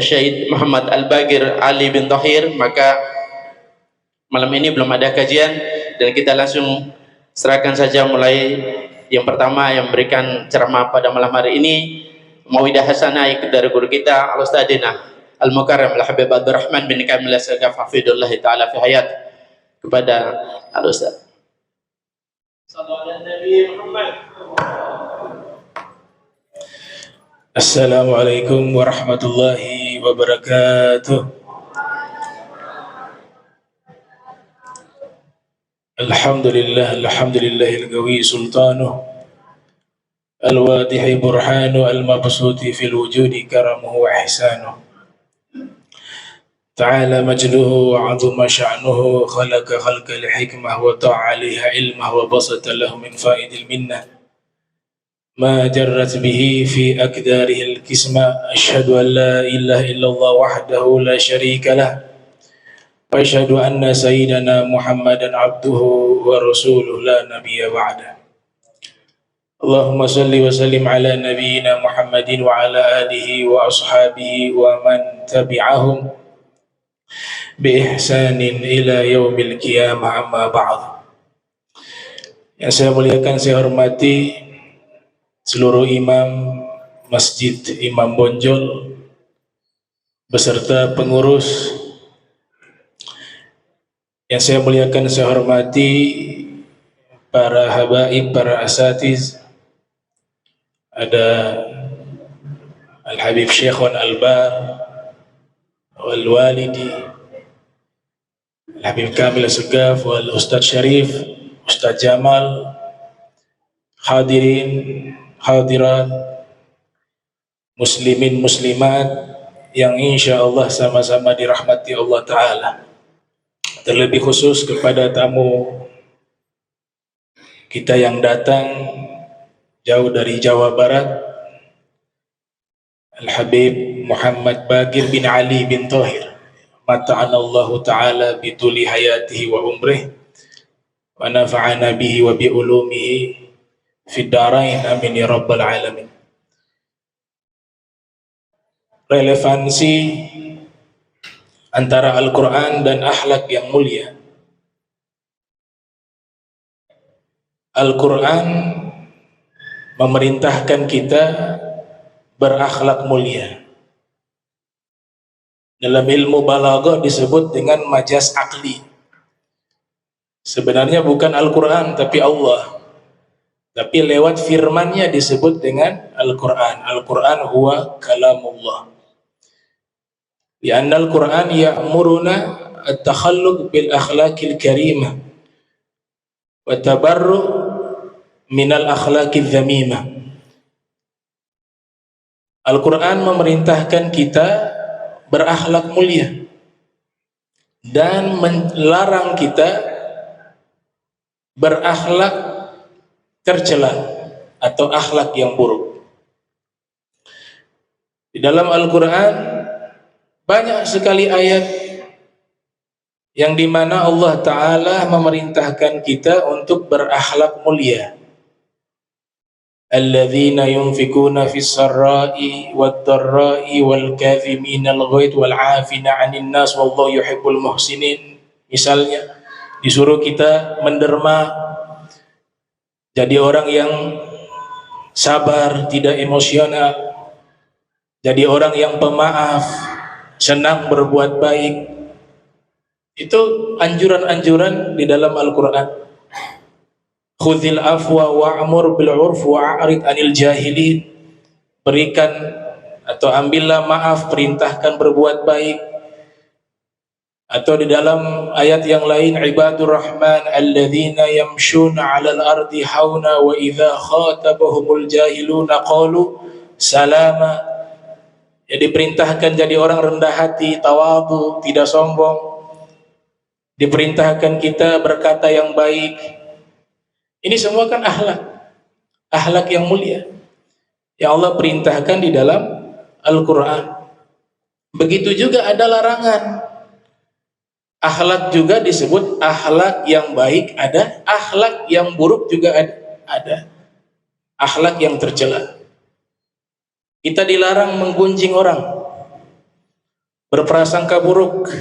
Syahid Muhammad Al-Bagir Ali bin Tahir, maka malam ini belum ada kajian dan kita langsung serahkan saja mulai yang pertama yang memberikan ceramah pada malam hari ini, Mawidah Hasanah dari guru kita Al-Ustadzina Al-Mukarram Al-Habib Abdurrahman bin Kamil As-Sagaf hafidhullah ta'ala fi hayat, kepada Al-Ustadz. Sallallahu alaihi Muhammad. Assalamualaikum warahmatullahi wabarakatuh. Alhamdulillahil qawi sultanuh, al-wadihi burhanu, al-mabsuti fil wujudi karamuhu wa ihsanuh. Ta'ala majduhu wa 'azuma sya'nuhu, khalaqa khalqal hikmah wa ta'aliha ilmah wa basata lahu min faidil minnah ma jarrat bihi fi akdarihi al-kisma. Asyhadu an la ilaha illallah wahdahu la syarika lah wa asyhadu anna sayyidana Muhammadan abduhu wa rasuluh la nabiyya ba'da. Allahumma salli wa sallim ala nabiyyina Muhammadin wa ala alihi wa ashabihi wa man tabi'ahum bi ihsanin ila yaumil qiyamah, amma ba'd. Yang saya muliakan, saya hormati seluruh imam Masjid Imam Bonjol beserta pengurus. Yang saya muliakan, saya hormati para habaib, para asatiz. Ada Al-Habib Syekhun Al-Bar Wal-Walidi Al-Habib Kamil As-Sagaf wal Ustadz Syarif, Ustadz Jamal, hadirin hadirat, muslimin muslimat yang insya Allah sama-sama dirahmati Allah Ta'ala. Terlebih khusus kepada tamu kita yang datang jauh dari Jawa Barat, Al-Habib Muhammad Bagir bin Ali bin Tahir, mata'anallahu ta'ala bituli hayatihi wa umrih wa nafa'ana bihi wa bi ulumihi fid darain, amin ya rabbal alamin. Relevansi antara Al-Quran dan akhlak yang mulia. Al-Quran memerintahkan kita berakhlak mulia. Dalam ilmu balaghah disebut dengan majaz akli. Sebenarnya bukan Al-Quran tapi Allah, tapi lewat firmannya disebut dengan Al-Quran. Al-Quran huwa kalamullah. Lianna Al-Quran ya'muruna at-takhalluq bil akhlaqil karimah wa tabarru minal akhlaqil dhamimah. Al-Quran memerintahkan kita berakhlak mulia dan melarang kita berakhlak tercela atau akhlak yang buruk. Di dalam Al-Quran banyak sekali ayat yang dimana Allah Ta'ala memerintahkan kita untuk berakhlak mulia. Alladzina yunfikuna fis sarra'i wad dharra'i wal kadhimina al-ghaidh wal 'afina 'anil nas wallahu yuhibbul muhsinin. Misalnya disuruh kita menderma, jadi orang yang sabar, tidak emosional, jadi orang yang pemaaf, senang berbuat baik. Itu anjuran-anjuran di dalam Al-Quran. Khudzil afwa wa'mur bil 'urf wa'rid 'anil jahilin. Berikan atau ambillah maaf, perintahkan berbuat baik. Atau di dalam ayat yang lain, ibadur rahman alladzina yamshuna 'alal ardi hauna wa idza khatabahumul jahiluna qalu salama. Ya, diperintahkan jadi orang rendah hati, tawadhu, tidak sombong. Diperintahkan kita berkata yang baik. Ini semua kan akhlak yang mulia yang Allah perintahkan di dalam Al-Quran. Begitu juga ada larangan. Akhlak juga disebut akhlak yang baik ada, akhlak yang buruk juga ada. Akhlak yang tercela. Kita dilarang menggunjing orang. berprasangka buruk,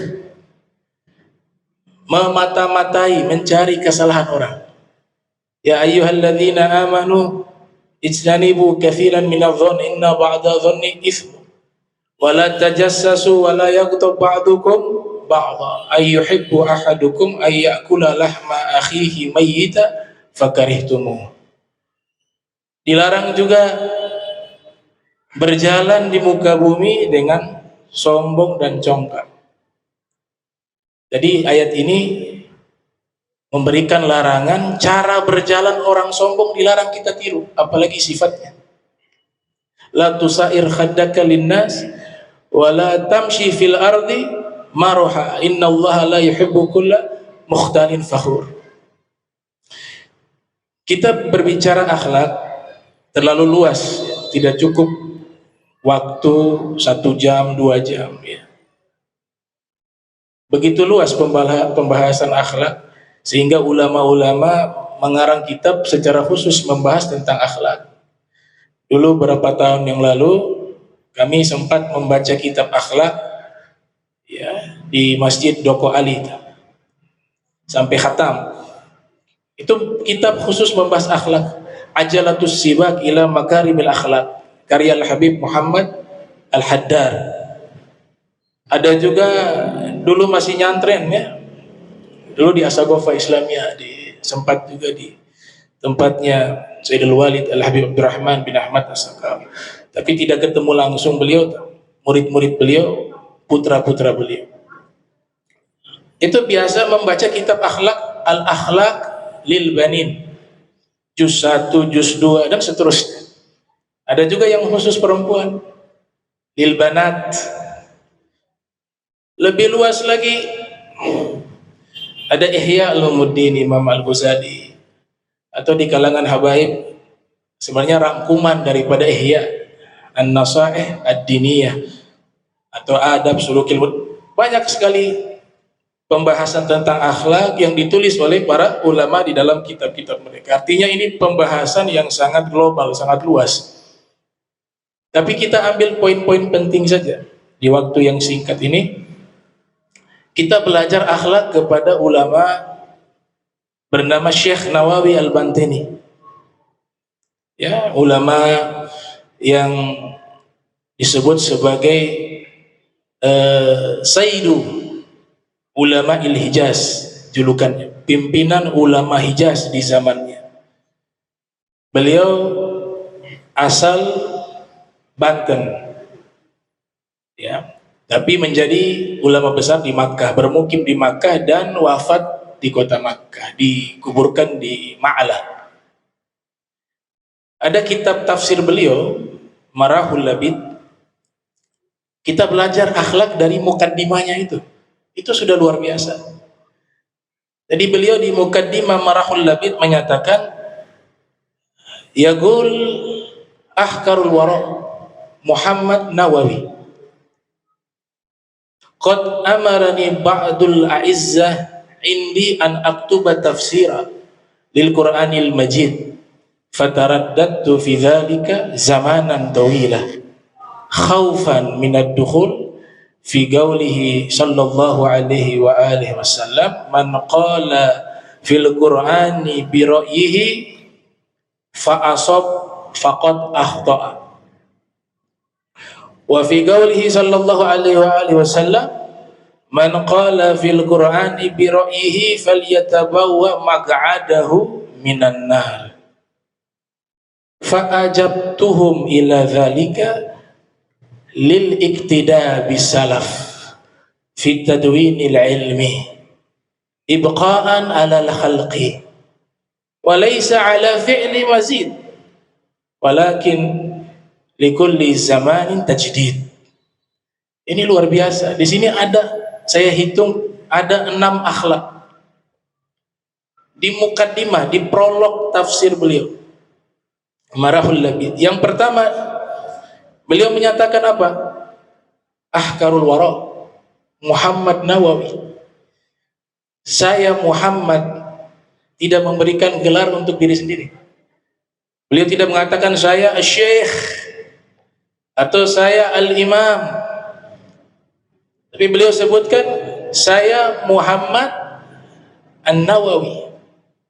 memata-matai, mencari kesalahan orang. Ya ayyuhalladzina amanu ijtanibu katsiran minadh-dhanni inna ba'da dhanni itsm wa la tajassasu wa la yaghtab ba'dukum ba'dha ayyuhibbu ahadukum ay ya'kula lahma akhihi mayyita fakarihtumuh. Dilarang juga berjalan di muka bumi dengan sombong dan congkak. Jadi ayat ini memberikan larangan cara berjalan orang sombong, dilarang kita tiru, apalagi sifatnya. La tusair khaddaka linnas wa la tamshi fil ardi maraha innallaha la yuhibbu kulla mukhtalin fakhur. Kita berbicara akhlak terlalu luas, tidak cukup waktu 1 jam 2 jam ya. Begitu luas pembahasan akhlak sehingga ulama-ulama mengarang kitab secara khusus membahas tentang akhlak. Dulu beberapa tahun yang lalu kami sempat membaca kitab akhlak ya di Masjid Doko Ali sampai khatam. Itu kitab khusus membahas akhlak, Ajalatus Sibak ila Makarimil Akhlak, karya Al-Habib Muhammad Al-Haddar. Ada juga dulu masih nyantren ya, dulu di Asagofa Islamiyah, sempat juga di tempatnya Sayyidul Walid Al-Habib Abdurrahman bin Ahmad As-Sakaf, tapi tidak ketemu langsung beliau, murid-murid beliau, putra-putra beliau. Itu biasa membaca kitab akhlak, Al-Akhlak lil Banin, juz 1, juz 2 dan seterusnya. Ada juga yang khusus perempuan, lil Banat. Lebih luas lagi ada Ihya Ulumuddin Imam Al-Ghazali, atau di kalangan habaib sebenarnya rangkuman daripada Ihya An-Nasaih Ad-Diniyah atau Adab Sulukil Mud. Banyak sekali pembahasan tentang akhlak yang ditulis oleh para ulama di dalam kitab-kitab mereka. Artinya ini pembahasan yang sangat global, sangat luas. Tapi kita ambil poin-poin penting saja di waktu yang singkat ini. Kita belajar akhlak kepada ulama bernama Syekh Nawawi Al-Bantini. Ya, ulama yang disebut sebagai Sayyidu Ulama Il-Hijaz, julukannya, pimpinan ulama Hijaz di zamannya. Beliau asal Banten. Ya. Tapi menjadi ulama besar di Makkah, bermukim di Makkah dan wafat di kota Makkah, dikuburkan di Ma'lah. Ada kitab tafsir beliau, Marahul Labid. Kita belajar akhlak dari mukaddimahnya itu. Itu sudah luar biasa. Jadi beliau di mukaddimah Marahul Labid menyatakan, Yaqul ahkarul wara Muhammad Nawawi, qad amarani ba'dul a'izzah indi an aktuba tafsira lil Qur'anil Majid fataraddadtu fi dhalika zamanan tawila khaufan min ad-dukhul fi qawlihi sallallahu alaihi wa alihi wasallam man qala fil Qur'ani bi ra'yihi fa asab faqad akhta'a. Wa fi qawlihi sallallahu alaihi wa alihi wasallam man qala fil Qur'ani bi ra'yihi falyatabawwa maq'adahu minan nar. Fa ajabtuhum ila dzalika lil iktida bis salaf fi tadwinil ilmi ibqa'an 'ala al khalqi wa laysa 'ala fi'li mazid walakin likulli zamanin tajdid. Ini luar biasa. Di sini ada, saya hitung ada 6 akhlak di mukaddimah, di prolog tafsir beliau Marahul Labid. Yang pertama beliau menyatakan apa? Ahkarul wara Muhammad Nawawi, saya Muhammad tidak memberikan gelar untuk diri sendiri. Beliau tidak mengatakan saya Syekh atau saya Al-Imam Tapi beliau sebutkan, saya Muhammad An-Nawawi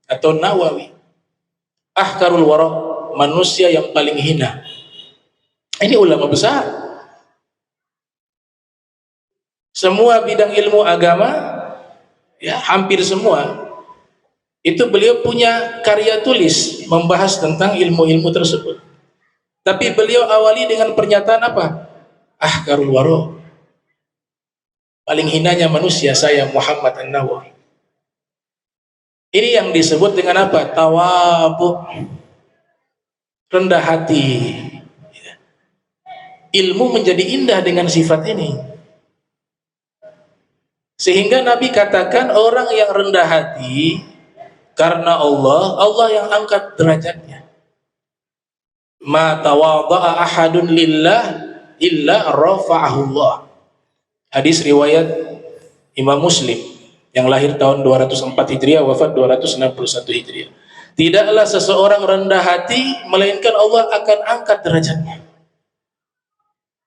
atau Nawawi, ahkarul wara, manusia yang paling hina. Ini ulama besar. Semua bidang ilmu agama, ya hampir semua, itu beliau punya karya tulis membahas tentang ilmu-ilmu tersebut. Tapi beliau awali dengan pernyataan apa? Ahkarul wara, paling hinanya manusia saya Muhammad An-Nawawi. Ini yang disebut dengan apa? Tawadhu, rendah hati. Ilmu menjadi indah dengan sifat ini. Sehingga Nabi katakan orang yang rendah hati karena Allah, Allah yang angkat derajatnya. Ma tawadha'a ahadun lillah illa rafa'ahu Allah. Hadis riwayat Imam Muslim yang lahir tahun 204 Hijriah, wafat 261 Hijriah. Tidaklah seseorang rendah hati melainkan Allah akan angkat derajatnya.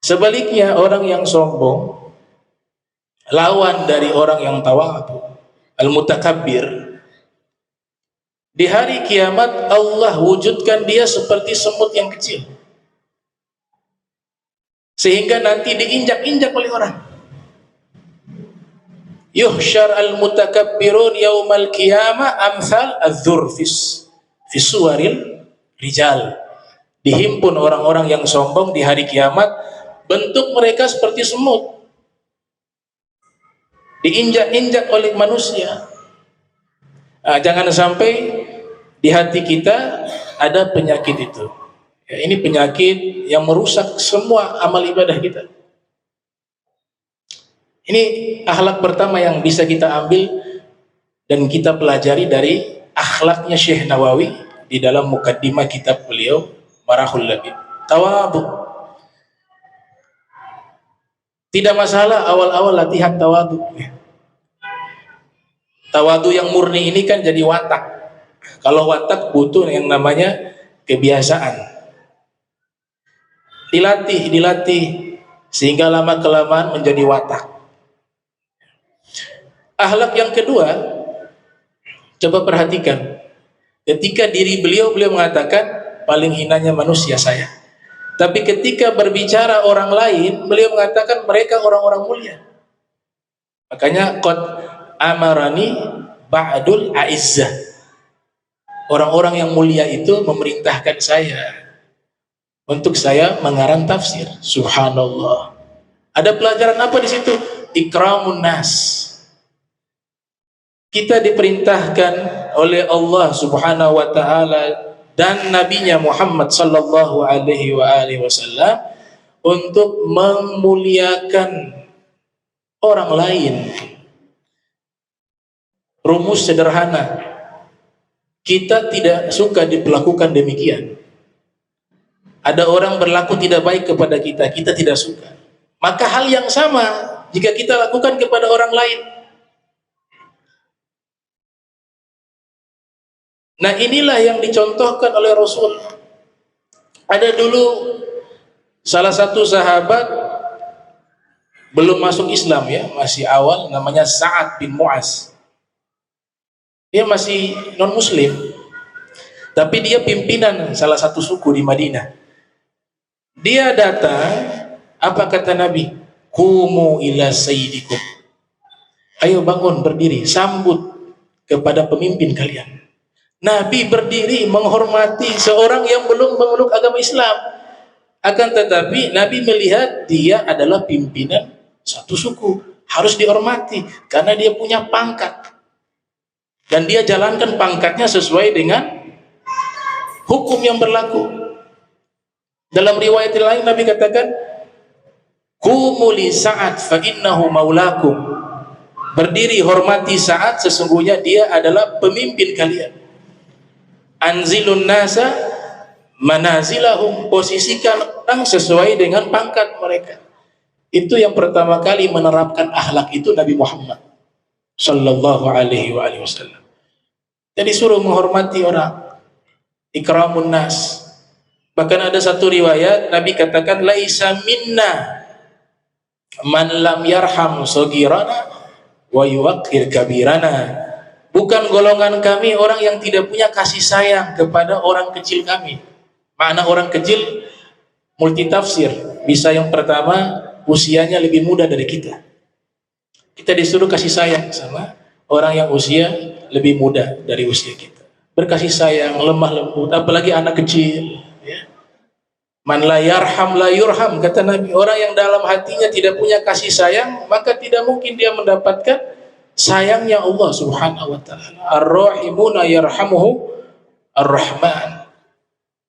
Sebaliknya orang yang sombong, lawan dari orang yang tawadhu, al-mutakabbir, di hari kiamat Allah wujudkan dia seperti semut yang kecil, sehingga nanti diinjak-injak oleh orang. Yuhsyar al-mutakabbirun yaumal qiyamah amsal az-zurfis fi suwaril rijal. Dihimpun orang-orang yang sombong di hari kiamat, bentuk mereka seperti semut, diinjak-injak oleh manusia. Nah, jangan sampai di hati kita ada penyakit itu. Ya, ini penyakit yang merusak semua amal ibadah kita. Ini akhlak pertama yang bisa kita ambil dan kita pelajari dari akhlaknya Syekh Nawawi di dalam mukaddimah kitab beliau Marahul Labib. Tawadhu. Tidak masalah awal-awal latihan tawadhu. Tawadhu yang murni ini kan jadi watak. Kalau watak butuh yang namanya kebiasaan. Dilatih sehingga lama kelamaan menjadi watak. Akhlak yang kedua, coba perhatikan. Ketika diri beliau mengatakan paling hinanya manusia saya. Tapi ketika berbicara orang lain, beliau mengatakan mereka orang-orang mulia. Makanya qad amarani ba'dul a'izzah. Orang-orang yang mulia itu memerintahkan saya untuk saya mengarang tafsir. Subhanallah. Ada pelajaran apa di situ? Ikramun nas. Kita diperintahkan oleh Allah Subhanahu wa taala dan nabinya Muhammad sallallahu alaihi wasallam untuk memuliakan orang lain. Rumus sederhana, kita tidak suka diperlakukan demikian. Ada orang berlaku tidak baik kepada kita, kita tidak suka. Maka hal yang sama jika kita lakukan kepada orang lain. Nah, inilah yang dicontohkan oleh Rasul. Ada dulu salah satu sahabat belum masuk Islam, ya, masih awal, namanya Sa'ad bin Mu'az. Dia masih non muslim, tapi dia pimpinan salah satu suku di Madinah. Dia datang, apa kata Nabi? Qumu ila sayyidikum. Ayo bangun, berdiri, sambut kepada pemimpin kalian. Nabi berdiri menghormati seorang yang belum memeluk agama Islam. Akan tetapi Nabi melihat dia adalah pimpinan satu suku, harus dihormati karena dia punya pangkat. Dan dia jalankan pangkatnya sesuai dengan hukum yang berlaku. Dalam riwayat lain Nabi katakan, "Qumu li Sa'ad fa innahu maulakum." Berdiri hormati Sa'ad, sesungguhnya dia adalah pemimpin kalian. Anzilun nasa manazilahum, posisikan orang sesuai dengan pangkat mereka. Itu yang pertama kali menerapkan akhlak itu Nabi Muhammad sallallahu alaihi wasallam. Jadi suruh menghormati orang, ikramun nas. Bahkan ada satu riwayat Nabi katakan laisa minna Man lam yarham sogirana wa yuwaqqir kabirana. Bukan golongan kami orang yang tidak punya kasih sayang kepada orang kecil kami. Makna orang kecil multi tafsir. Bisa yang pertama, usianya lebih muda dari kita. Kita disuruh kasih sayang sama orang yang usia lebih muda dari usia kita. Berkasih sayang, lemah lembut, apalagi anak kecil. Ya. Man la yarham la yurham, kata Nabi. Orang yang dalam hatinya tidak punya kasih sayang, maka tidak mungkin dia mendapatkan sayangnya Allah Subhanahu wa taala. Ar-rahimuna yarhamuhu ar-rahman.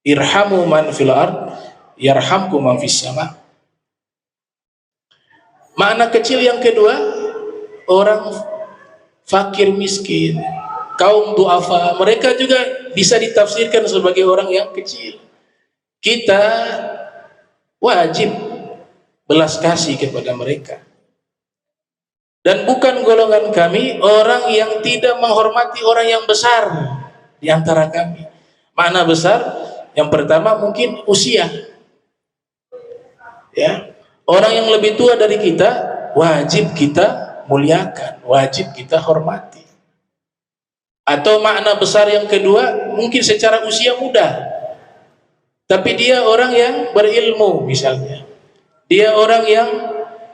Irhamu man fil ard yarhamkum man fis sama. Makna kecil yang kedua, orang fakir miskin, kaum duafa, mereka juga bisa ditafsirkan sebagai orang yang kecil. Kita wajib belas kasih kepada mereka. Dan bukan golongan kami orang yang tidak menghormati orang yang besar di antara kami. Makna besar, yang pertama mungkin usia. Ya. Orang yang lebih tua dari kita wajib kita muliakan, wajib kita hormati. Atau makna besar yang kedua, mungkin secara usia muda, tapi dia orang yang berilmu misalnya. Dia orang yang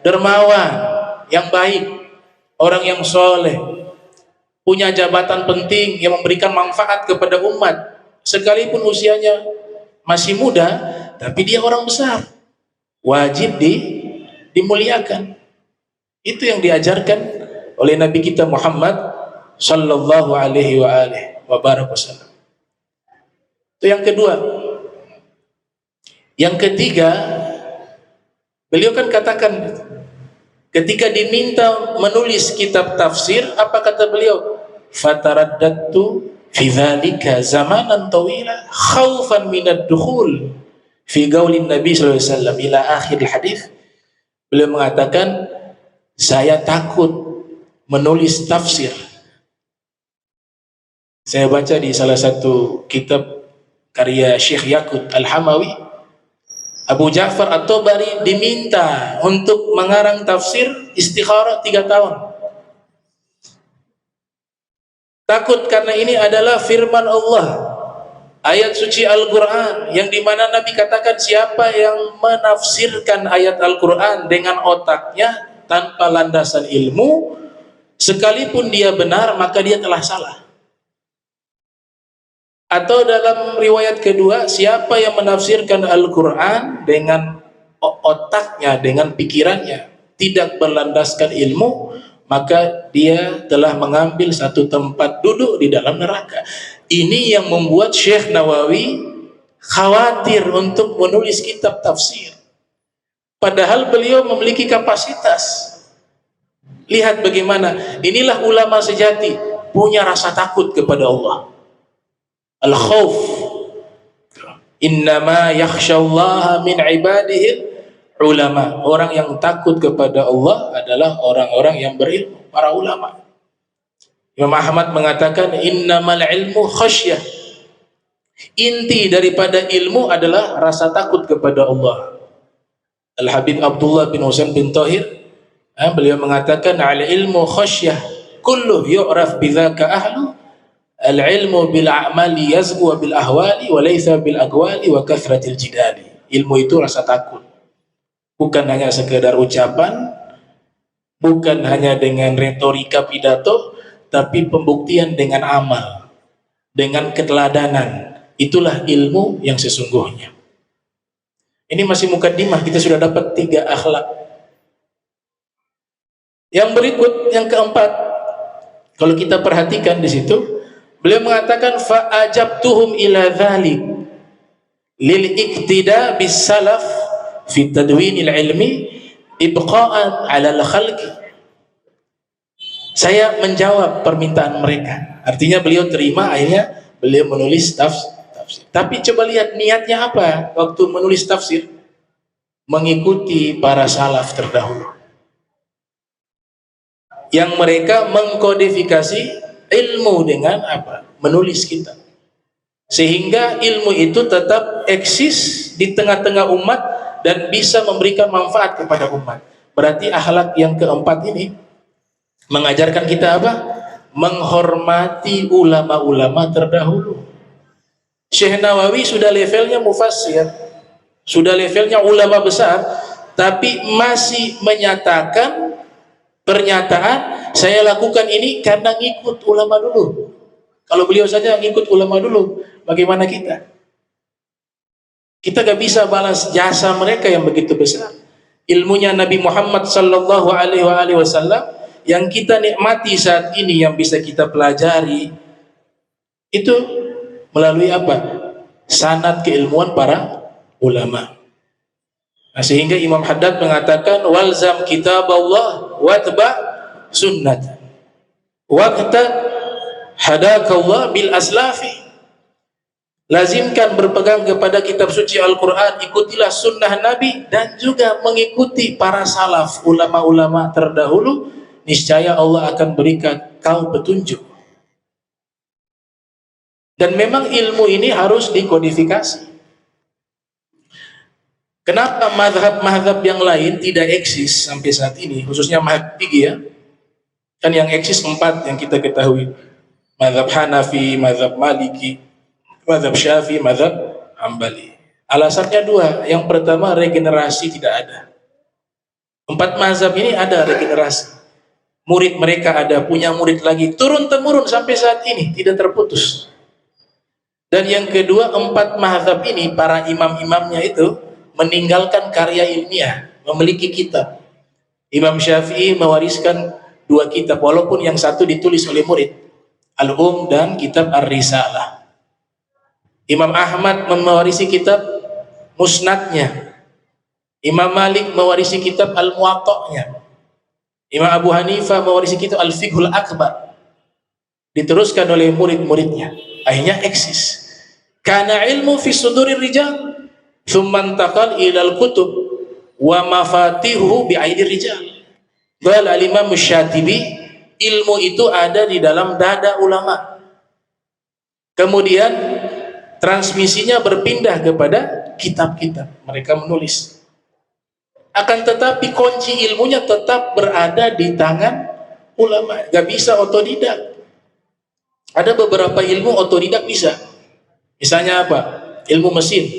dermawan, yang baik, orang yang soleh, punya jabatan penting yang memberikan manfaat kepada umat. Sekalipun usianya masih muda, tapi dia orang besar, wajib dimuliakan. Itu yang diajarkan oleh Nabi kita Muhammad sallallahu alaihi wa barak wasallam. Itu yang kedua. Yang ketiga, beliau kan katakan ketika diminta menulis kitab tafsir, apa kata beliau? Fataraddatu fi dzalika zamanan tawila khaufan minad dukhul fi qaulin Nabi sallallahu alaihi wasallam ila akhir hadis. Beliau mengatakan, saya takut menulis tafsir. Saya baca di salah satu kitab karya Syekh Yaqut Al-Hamawi, Abu Ja'far At-Tabari diminta untuk mengarang tafsir istikharah 3 tahun. Takut karena ini adalah firman Allah, ayat suci Al-Quran, yang dimana Nabi katakan siapa yang menafsirkan ayat Al-Quran dengan otaknya tanpa landasan ilmu, sekalipun dia benar maka dia telah salah. Atau dalam riwayat kedua, siapa yang menafsirkan Al-Quran dengan otaknya, dengan pikirannya, tidak berlandaskan ilmu, maka dia telah mengambil satu tempat duduk di dalam neraka. Ini yang membuat Syekh Nawawi khawatir untuk menulis kitab tafsir. Padahal beliau memiliki kapasitas. Lihat bagaimana, inilah ulama sejati, punya rasa takut kepada Allah. Al-khawf. Innama yakhshallaha min ibadihi ulama. Orang yang takut kepada Allah adalah orang-orang yang berilmu, para ulama. Imam Ahmad mengatakan innamal ilmu khasyah. Inti daripada ilmu adalah rasa takut kepada Allah. Al-Habib Abdullah bin Husain bin Tahir, beliau mengatakan al ilmu khasyah kullu yu'raf bidzaka ahlu. Al-ilmu bil a'mali yazgu bil ahwali wa laysa bil aqwali wa kathratil jidali. Ilmu itu rasa takut. Bukan hanya sekedar ucapan, bukan hanya dengan retorika pidato, tapi pembuktian dengan amal, dengan keteladanan. Itulah ilmu yang sesungguhnya. Ini masih mukaddimah, kita sudah dapat 3 akhlak. Yang berikut, yang keempat, kalau kita perhatikan di situ, beliau mengatakan fa'ajabtuhum ila dzalik lil iktida bis salaf fi tadwinil ilmi ibqa'an 'ala al khalqi. Saya menjawab permintaan mereka. Artinya beliau terima, akhirnya beliau menulis tafsir. Tapi coba lihat niatnya apa waktu menulis tafsir? Mengikuti para salaf terdahulu, yang mereka mengkodifikasi ilmu dengan apa? Menulis kitab. Sehingga ilmu itu tetap eksis di tengah-tengah umat dan bisa memberikan manfaat kepada umat. Berarti akhlak yang keempat ini mengajarkan kita apa? Menghormati ulama-ulama terdahulu. Syekh Nawawi sudah levelnya mufassir, sudah levelnya ulama besar, tapi masih menyatakan pernyataan, saya lakukan ini karena ngikut ulama dulu. Kalau beliau saja ngikut ulama dulu, bagaimana kita? Kita gak bisa balas jasa mereka yang begitu besar. Ilmunya Nabi Muhammad sallallahu alaihi wasallam yang kita nikmati saat ini, yang bisa kita pelajari, itu melalui apa? Sanad keilmuan para ulama. Nah, sehingga Imam Haddad mengatakan walzam kitab Allah watba sunnat waqta hadakallah bil aslafi. Lazimkan berpegang kepada kitab suci Al-Quran, ikutilah sunnah Nabi, dan juga mengikuti para salaf, ulama-ulama terdahulu, niscaya Allah akan berikan kau petunjuk. Dan memang ilmu ini harus dikodifikasi. Kenapa mazhab-mazhab yang lain tidak eksis sampai saat ini, khususnya mazhab fikih ya? Kan yang eksis 4 yang kita ketahui. Mazhab Hanafi, mazhab Maliki, mazhab Syafi'i, mazhab Hambali. Alasannya 2. Yang pertama, regenerasi tidak ada. 4 mazhab ini ada regenerasi. Murid mereka ada, punya murid lagi, turun-temurun sampai saat ini, tidak terputus. Dan yang kedua, 4 mazhab ini, para imam-imamnya itu meninggalkan karya ilmiah, memiliki kitab. Imam Syafi'i mewariskan 2 kitab, walaupun yang satu ditulis oleh murid, dan kitab Ar-Risalah. Imam Ahmad mewarisi kitab Musnadnya. Imam Malik mewarisi kitab Al-Muwatta'nya. Imam Abu Hanifah mewarisi kitab Al-Fiqhul Akbar. Diteruskan oleh murid-muridnya. Akhirnya eksis. Kana ilmu fi sudurir rijal, thumma intaqal ilal kutub wa mafatihu bi aidir rijal. Qala al-Imam Syatibi, ilmu itu ada di dalam dada ulama. Kemudian transmisinya berpindah kepada kitab-kitab. Mereka menulis. Akan tetapi kunci ilmunya tetap berada di tangan ulama. Gak bisa otodidak. Ada beberapa ilmu otodidak bisa. Misalnya apa? Ilmu mesin.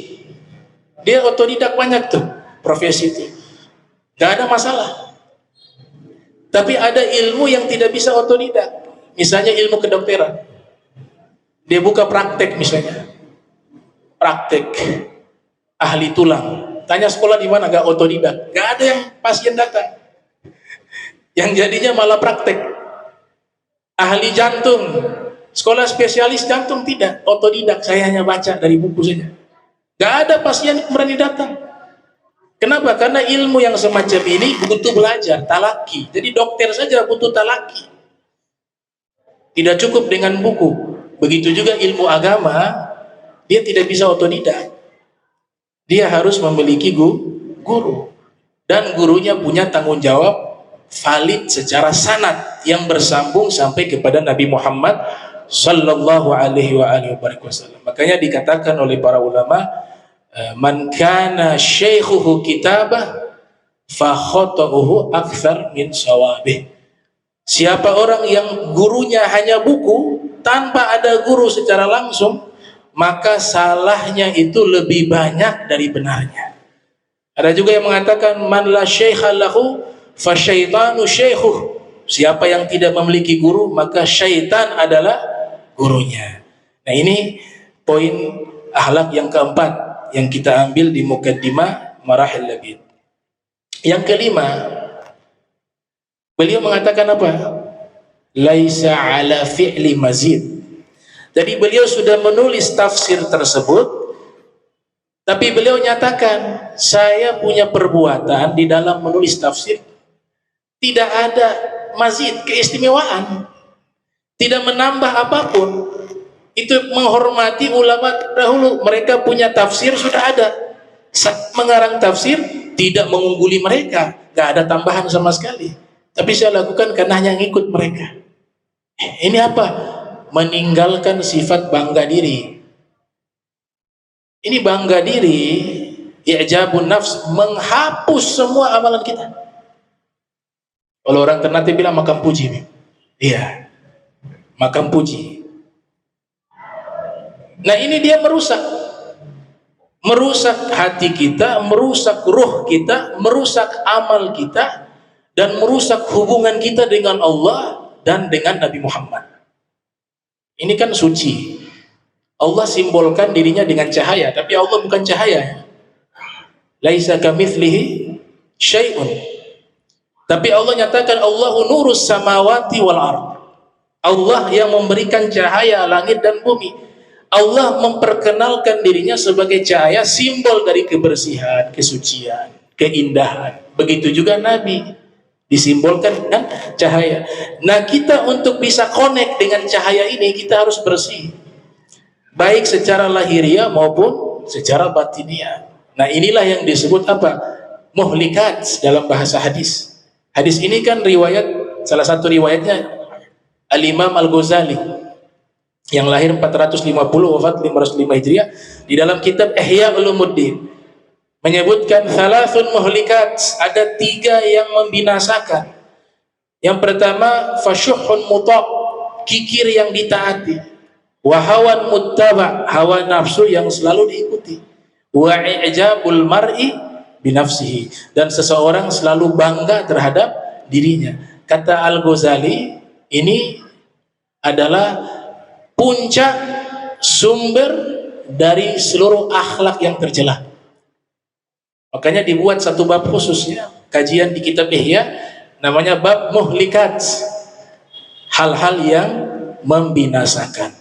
Dia otodidak banyak tuh profesi itu. Gak ada masalah. Tapi ada ilmu yang tidak bisa otodidak. Misalnya ilmu kedokteran. Dia buka praktek misalnya. Praktek ahli tulang. Tanya sekolah di mana, gak otodidak. Gak ada yang pasien datang. Yang jadinya malah praktek. Ahli jantung. Sekolah spesialis jantung tidak. Otodidak, saya hanya baca dari buku saja. Gak ada pasien yang berani datang. Kenapa? Karena ilmu yang semacam ini butuh belajar, talaki. Jadi dokter saja butuh talaki. Tidak cukup dengan buku. Begitu juga ilmu agama, dia tidak bisa otodidak. Dia harus memiliki guru. Dan gurunya punya tanggung jawab valid secara sanad yang bersambung sampai kepada Nabi Muhammad sallallahu alaihi wasallam. Makanya dikatakan oleh para ulama, man kana syaikhuhu kitabah fa khata'uhu akthar min shawabih. Siapa orang yang gurunya hanya buku tanpa ada guru secara langsung, maka salahnya itu lebih banyak dari benarnya. Ada juga yang mengatakan man la syaikha lahu fa syaitanu syaikhuh. Siapa yang tidak memiliki guru, maka syaitan adalah gurunya. Nah, ini poin akhlak yang keempat yang kita ambil di Muqaddimah Marahil Labid. Yang kelima, beliau mengatakan apa? Laisa ala fi'li mazid. Jadi beliau sudah menulis tafsir tersebut, tapi beliau nyatakan, saya punya perbuatan di dalam menulis tafsir. Tidak ada mazid, keistimewaan. Tidak menambah apapun. Itu menghormati ulama dahulu. Mereka punya tafsir sudah ada. Mengarang tafsir tidak mengungguli mereka. Gak ada tambahan sama sekali. Tapi saya lakukan karena hanya ngikut mereka. Ini apa? Meninggalkan sifat bangga diri. Ini bangga diri, i'jabun nafs, menghapus semua amalan kita. Kalau orang Ternate bilang makam puji. Iya, makam puji. Nah ini dia merusak hati kita, merusak ruh kita, merusak amal kita, dan merusak hubungan kita dengan Allah dan dengan Nabi Muhammad. Ini kan suci. Allah simbolkan dirinya dengan cahaya, tapi Allah bukan cahaya. Laisa kamitslihi syai'un. Tapi Allah nyatakan Allahu nurus samawati wal ard. Allah yang memberikan cahaya langit dan bumi. Allah memperkenalkan dirinya sebagai cahaya, simbol dari kebersihan, kesucian, keindahan. Begitu juga Nabi disimbolkan dengan cahaya. Nah, kita untuk bisa connect dengan cahaya ini, kita harus bersih, baik secara lahiriah maupun secara batiniah. Nah, inilah yang disebut apa? Muhlikat dalam bahasa hadis. Hadis ini kan riwayat, salah satu riwayatnya Al-Imam Al-Ghazali yang lahir 450 wafat 505 Hijriah, di dalam kitab Ihya Ulumuddin menyebutkan thalathun muhlikat, ada 3 yang membinasakan. Yang pertama fasyuhun muta', kikir yang ditaati, wa hawan muttaba', hawa nafsu yang selalu diikuti, wa i'jabul mar'i binafsihi, dan seseorang selalu bangga terhadap dirinya. Kata Al-Ghazali, ini adalah puncak sumber dari seluruh akhlak yang tercela. Makanya dibuat satu bab khususnya kajian di kitab Ihya, namanya bab muhlikat, hal-hal yang membinasakan.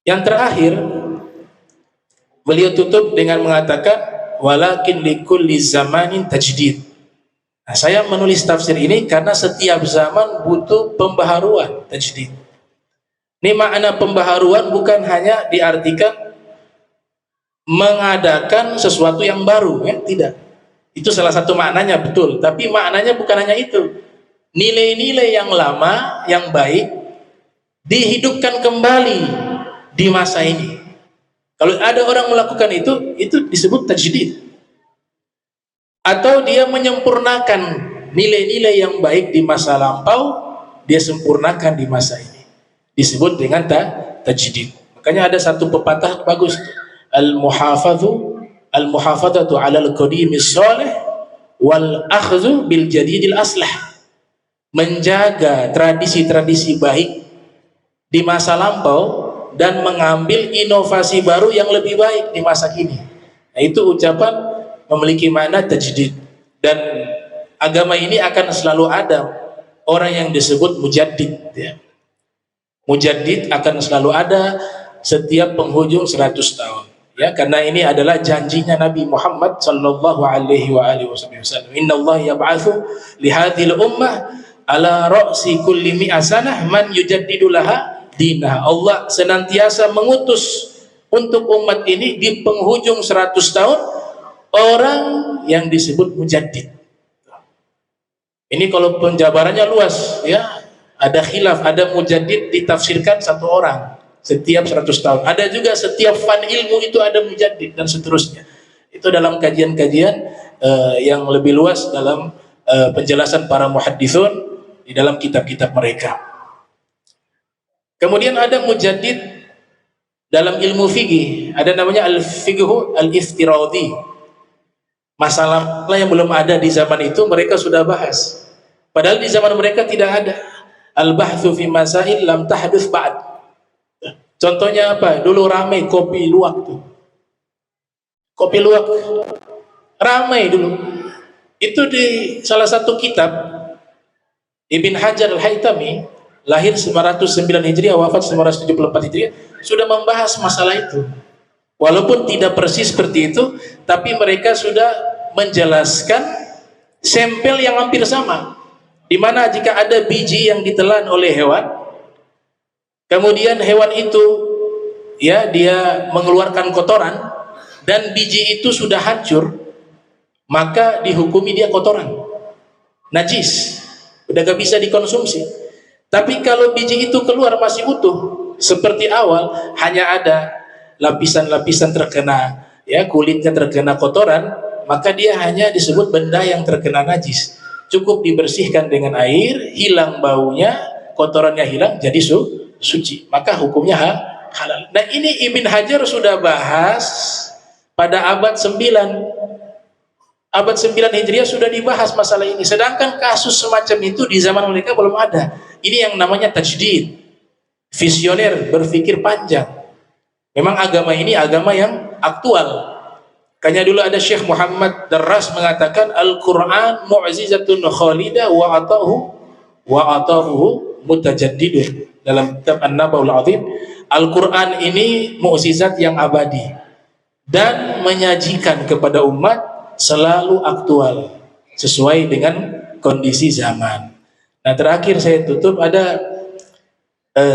Yang terakhir beliau tutup dengan mengatakan walakin likulli zamanin tajdid. Nah, saya menulis tafsir ini karena setiap zaman butuh pembaharuan, tajdid. Ini makna pembaharuan bukan hanya diartikan mengadakan sesuatu yang baru, ya, tidak. Itu salah satu maknanya, betul. Tapi maknanya bukan hanya itu. Nilai-nilai yang lama, yang baik dihidupkan kembali di masa ini. Kalau ada orang melakukan itu disebut tajdid. Atau dia menyempurnakan nilai-nilai yang baik di masa lampau, dia sempurnakan di masa ini. Disebut dengan tajdid. Makanya ada satu pepatah bagus, al-muhafadzatu 'ala al-qadimis shalih wal akhdhu bil jadidil aslah. Menjaga tradisi-tradisi baik di masa lampau dan mengambil inovasi baru yang lebih baik di masa kini. Nah, itu ucapan memiliki makna tajdid. Dan agama ini akan selalu ada orang yang disebut mujaddid, ya. Mujaddid akan selalu ada setiap penghujung 100 tahun, ya, karena ini adalah janjinya Nabi Muhammad sallallahu alaihi wasallam. Innallaha yab'atsu li hadhil ummah ala ra'si kulli mi'asanah man yujaddidu laha dinah. Allah senantiasa mengutus untuk umat ini di penghujung 100 tahun orang yang disebut mujaddid. Ini kalau penjabarannya luas, ya, ada khilaf, ada mujaddid ditafsirkan satu orang setiap 100 tahun. Ada juga setiap fan ilmu itu ada mujaddid dan seterusnya. Itu dalam kajian-kajian yang lebih luas dalam penjelasan para muhadditsun di dalam kitab-kitab mereka. Kemudian ada mujaddid dalam ilmu fikih, ada namanya al-fiqhu al-iftiradhi. Masalah yang belum ada di zaman itu mereka sudah bahas. Padahal di zaman mereka tidak ada. Al-bahthu fi masail lam tahdits ba'd. Contohnya apa? Dulu ramai kopi luwak tuh. Kopi luwak ramai dulu. Itu di salah satu kitab Ibn Hajar Al-Haytami, lahir 909 Hijriah, wafat 974 Hijriah, sudah membahas masalah itu. Walaupun tidak persis seperti itu, tapi mereka sudah menjelaskan sampel yang hampir sama. Di mana jika ada biji yang ditelan oleh hewan, kemudian hewan itu, ya, dia mengeluarkan kotoran dan biji itu sudah hancur, maka dihukumi dia kotoran, najis, udah gak bisa dikonsumsi. Tapi kalau biji itu keluar masih utuh seperti awal, hanya ada lapisan-lapisan terkena, ya, kulitnya terkena kotoran, maka dia hanya disebut benda yang terkena najis. cukup dibersihkan dengan air, hilang baunya, kotorannya hilang, jadi suci. Maka hukumnya halal. Nah ini Ibn Hajar sudah bahas pada abad 9. Abad 9 Hijriah sudah dibahas masalah ini. Sedangkan kasus semacam itu di zaman mereka belum ada. Ini yang namanya tajdid. Visioner, berpikir panjang. Memang agama ini agama yang aktual. Kayaknya dulu ada Syekh Muhammad Darras mengatakan Al-Quran mu'zizatun khalidah wa atahu mutajaddidun. Dalam kitab An-Nabaul Azim, Al-Quran ini mukjizat yang abadi dan menyajikan kepada umat selalu aktual sesuai dengan kondisi zaman. Nah terakhir saya tutup ada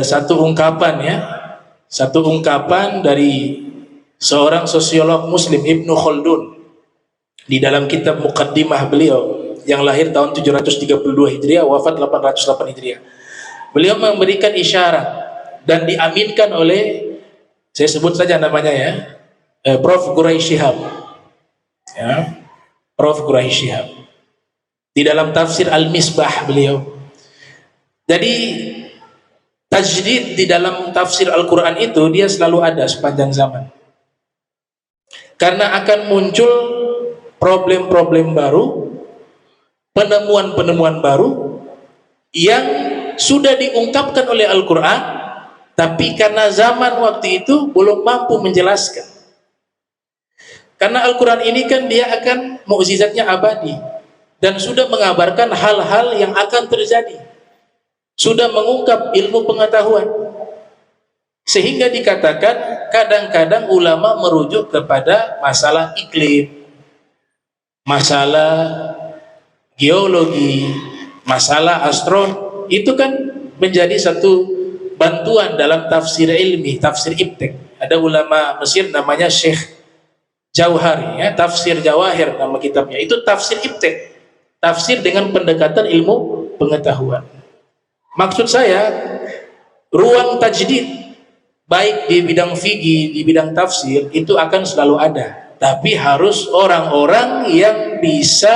satu ungkapan dari seorang sosiolog muslim Ibnu Khaldun di dalam kitab Muqaddimah beliau yang lahir tahun 732 Hijriah, wafat 808 Hijriah. Beliau memberikan isyarat dan diaminkan oleh, saya sebut saja namanya ya, Prof. Quraisy Shihab. Ya, Prof. Quraisy Shihab. Di dalam tafsir Al-Misbah beliau. Jadi tajdid di dalam tafsir Al-Quran itu dia selalu ada sepanjang zaman. Karena akan muncul problem-problem baru, penemuan-penemuan baru yang sudah diungkapkan oleh Al-Quran, tapi karena zaman waktu itu belum mampu menjelaskan. Karena Al-Quran ini kan dia akan mukjizatnya abadi dan sudah mengabarkan hal-hal yang akan terjadi, sudah mengungkap ilmu pengetahuan, sehingga dikatakan kadang-kadang ulama merujuk kepada masalah iklim, masalah geologi, masalah astronomi. Itu kan menjadi satu bantuan dalam tafsir ilmi, tafsir ibtik. Ada ulama Mesir namanya Syekh Jauhari, ya, tafsir Jawahir nama kitabnya. Itu tafsir ibtik, tafsir dengan pendekatan ilmu pengetahuan. Maksud saya, ruang tajdid baik di bidang fikih, di bidang tafsir itu akan selalu ada. Tapi harus orang-orang yang bisa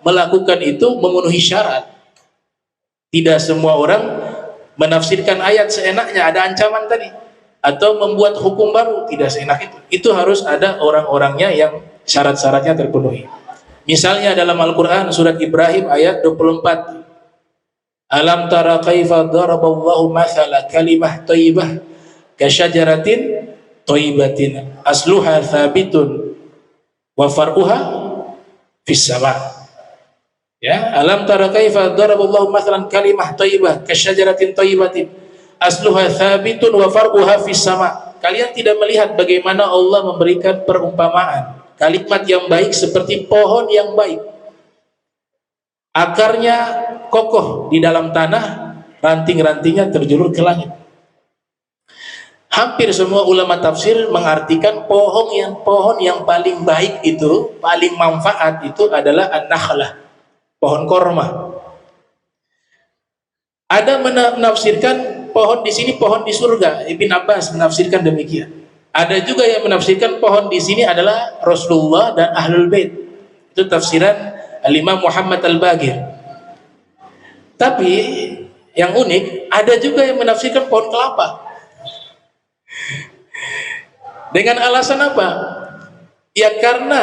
melakukan itu memenuhi syarat. Tidak semua orang menafsirkan ayat seenaknya, ada ancaman tadi, atau membuat hukum baru, tidak seenak itu. Itu harus ada orang-orangnya yang syarat-syaratnya terpenuhi. Misalnya dalam Al-Quran surat Ibrahim ayat 24, Alam tara kaifa daraballahu mathala kalimah thayyibah kasyajaratin thayyibatin asluha thabitun wa far'uha fis sama'. Ya, alam tara kaifa daraballahu mathalan kalimah thayyibah kasyajaratin thayyibatin asluha thabitun wa far'uha fis sama'. Kalian tidak melihat bagaimana Allah memberikan perumpamaan kalimat yang baik seperti pohon yang baik, akarnya kokoh di dalam tanah, ranting-rantingnya terjulur ke langit. Hampir semua ulama tafsir mengartikan pohon yang paling baik itu, paling manfaat itu adalah an-nakhlah, pohon korma. Ada menafsirkan pohon di sini pohon di surga. Ibn Abbas menafsirkan demikian. Ada juga yang menafsirkan pohon di sini adalah Rasulullah dan Ahlul Bait. Itu tafsiran Al-Imam Muhammad Al-Bagir. Tapi yang unik, ada juga yang menafsirkan pohon kelapa. Dengan alasan apa? Ya karena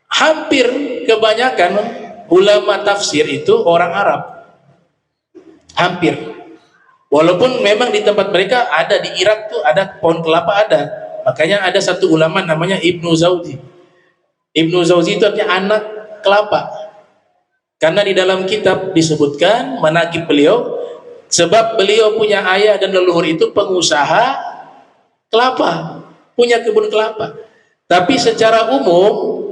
hampir kebanyakan ulama tafsir itu orang Arab. Hampir. Walaupun memang di tempat mereka ada, di Irak tuh ada pohon kelapa ada. Makanya ada satu ulama namanya Ibnu Jauzi. Ibnu Jauzi itu artinya anak kelapa. Karena di dalam kitab disebutkan manaqib beliau, sebab beliau punya ayah dan leluhur itu pengusaha kelapa, punya kebun kelapa. Tapi secara umum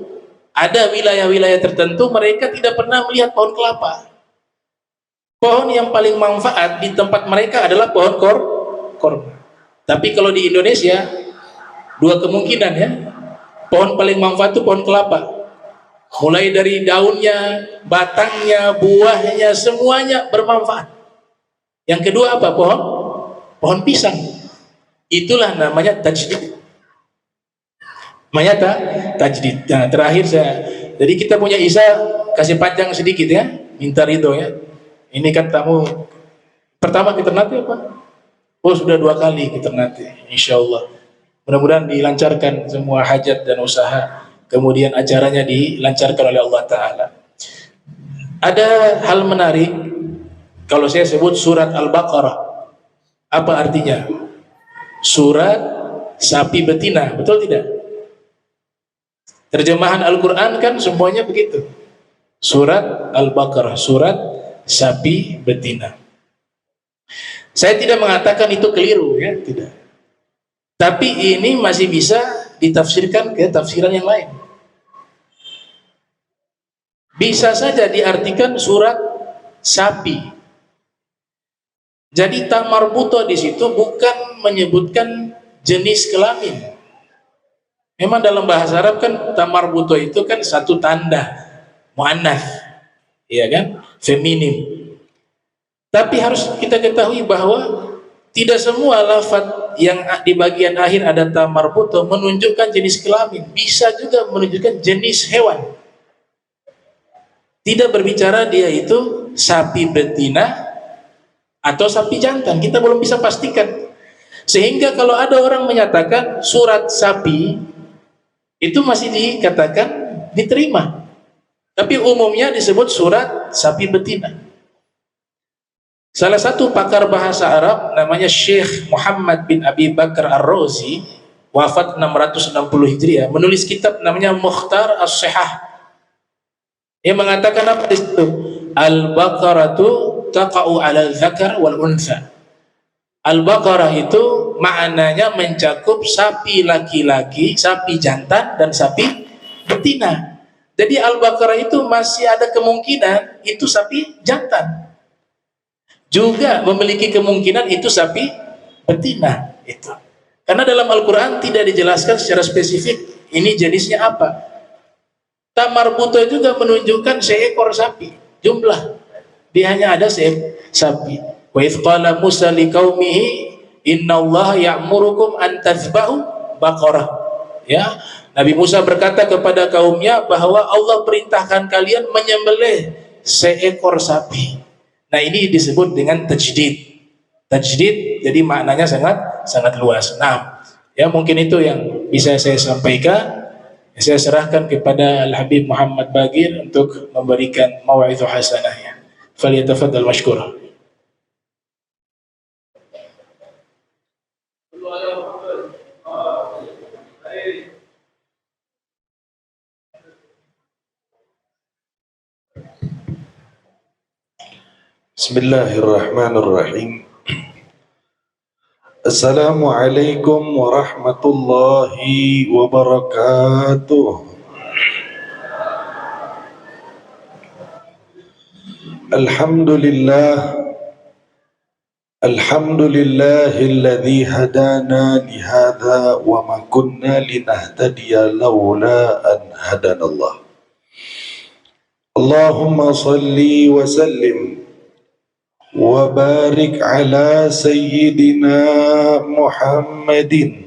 ada wilayah-wilayah tertentu mereka tidak pernah melihat pohon kelapa. Pohon yang paling manfaat di tempat mereka adalah pohon korma. Tapi kalau di Indonesia dua kemungkinan ya. Pohon paling manfaat itu pohon kelapa. Mulai dari daunnya, batangnya, buahnya, semuanya bermanfaat. Yang kedua apa? Pohon pisang. Itulah namanya tajdid. Namanya tajdid. Nah, terakhir jadi kita punya Isa kasih panjang sedikit ya, minta ridho ya. Ini kan tamu pertama ke Ternate apa? Oh sudah 2 kali ke Ternate, insya Allah. Mudah-mudahan dilancarkan semua hajat dan usaha, kemudian acaranya dilancarkan oleh Allah Ta'ala. Ada hal menarik, kalau saya sebut surat Al-Baqarah. Apa artinya? Surat sapi betina, betul tidak? Terjemahan Al-Quran kan semuanya begitu. Surat Al-Baqarah, surat sapi betina. Saya tidak mengatakan itu keliru ya, tidak. Tapi ini masih bisa ditafsirkan ke tafsiran yang lain. Bisa saja diartikan surat sapi. Jadi tamarbuto di situ bukan menyebutkan jenis kelamin. Memang dalam bahasa Arab kan tamarbuto itu kan satu tanda muannats, iya kan? Feminim. Tapi harus kita ketahui bahwa tidak semua lafaz yang di bagian akhir ada tamarbuto menunjukkan jenis kelamin, bisa juga menunjukkan jenis hewan. Tidak berbicara dia itu sapi betina atau sapi jantan, kita belum bisa pastikan. Sehingga kalau ada orang menyatakan surat sapi, itu masih dikatakan diterima. Tapi umumnya disebut surat sapi betina. Salah satu pakar bahasa Arab namanya Syekh Muhammad bin Abi Bakar Ar-Razi, wafat 660 Hijriah, menulis kitab namanya Mukhtar As-Sihah. Dia mengatakan apa di situ? Al-Baqaratu taqa'u 'ala dzakar wal untha. Al-Baqarah itu maknanya mencakup sapi laki-laki, sapi jantan dan sapi betina. Jadi Al-Baqarah itu masih ada kemungkinan itu sapi jantan. Juga memiliki kemungkinan itu sapi betina itu. Karena dalam Al-Quran tidak dijelaskan secara spesifik ini jenisnya apa. Tamarbuto juga menunjukkan seekor sapi, jumlah dia hanya ada sapi. Wa idz qala Musa liqaumihi innallaha ya'murukum an tadzbahu baqarah. Ya, Nabi Musa berkata kepada kaumnya bahwa Allah perintahkan kalian menyembelih seekor sapi. Nah, ini disebut dengan tajdid. Tajdid jadi maknanya sangat luas. Nah, ya mungkin itu yang bisa saya sampaikan. Saya serahkan kepada Al-Habib Muhammad Bagir untuk memberikan mau'izah hasanahnya. Falyatafaddal mashkura. Bismillahirrahmanirrahim. Assalamualaikum warahmatullahi wabarakatuh. Alhamdulillahilladzi hadana lihadza wa ma kunna linahtadiya laula an hadanallah. Allahumma salli wa sallim wa barik ala sayyidina Muhammadin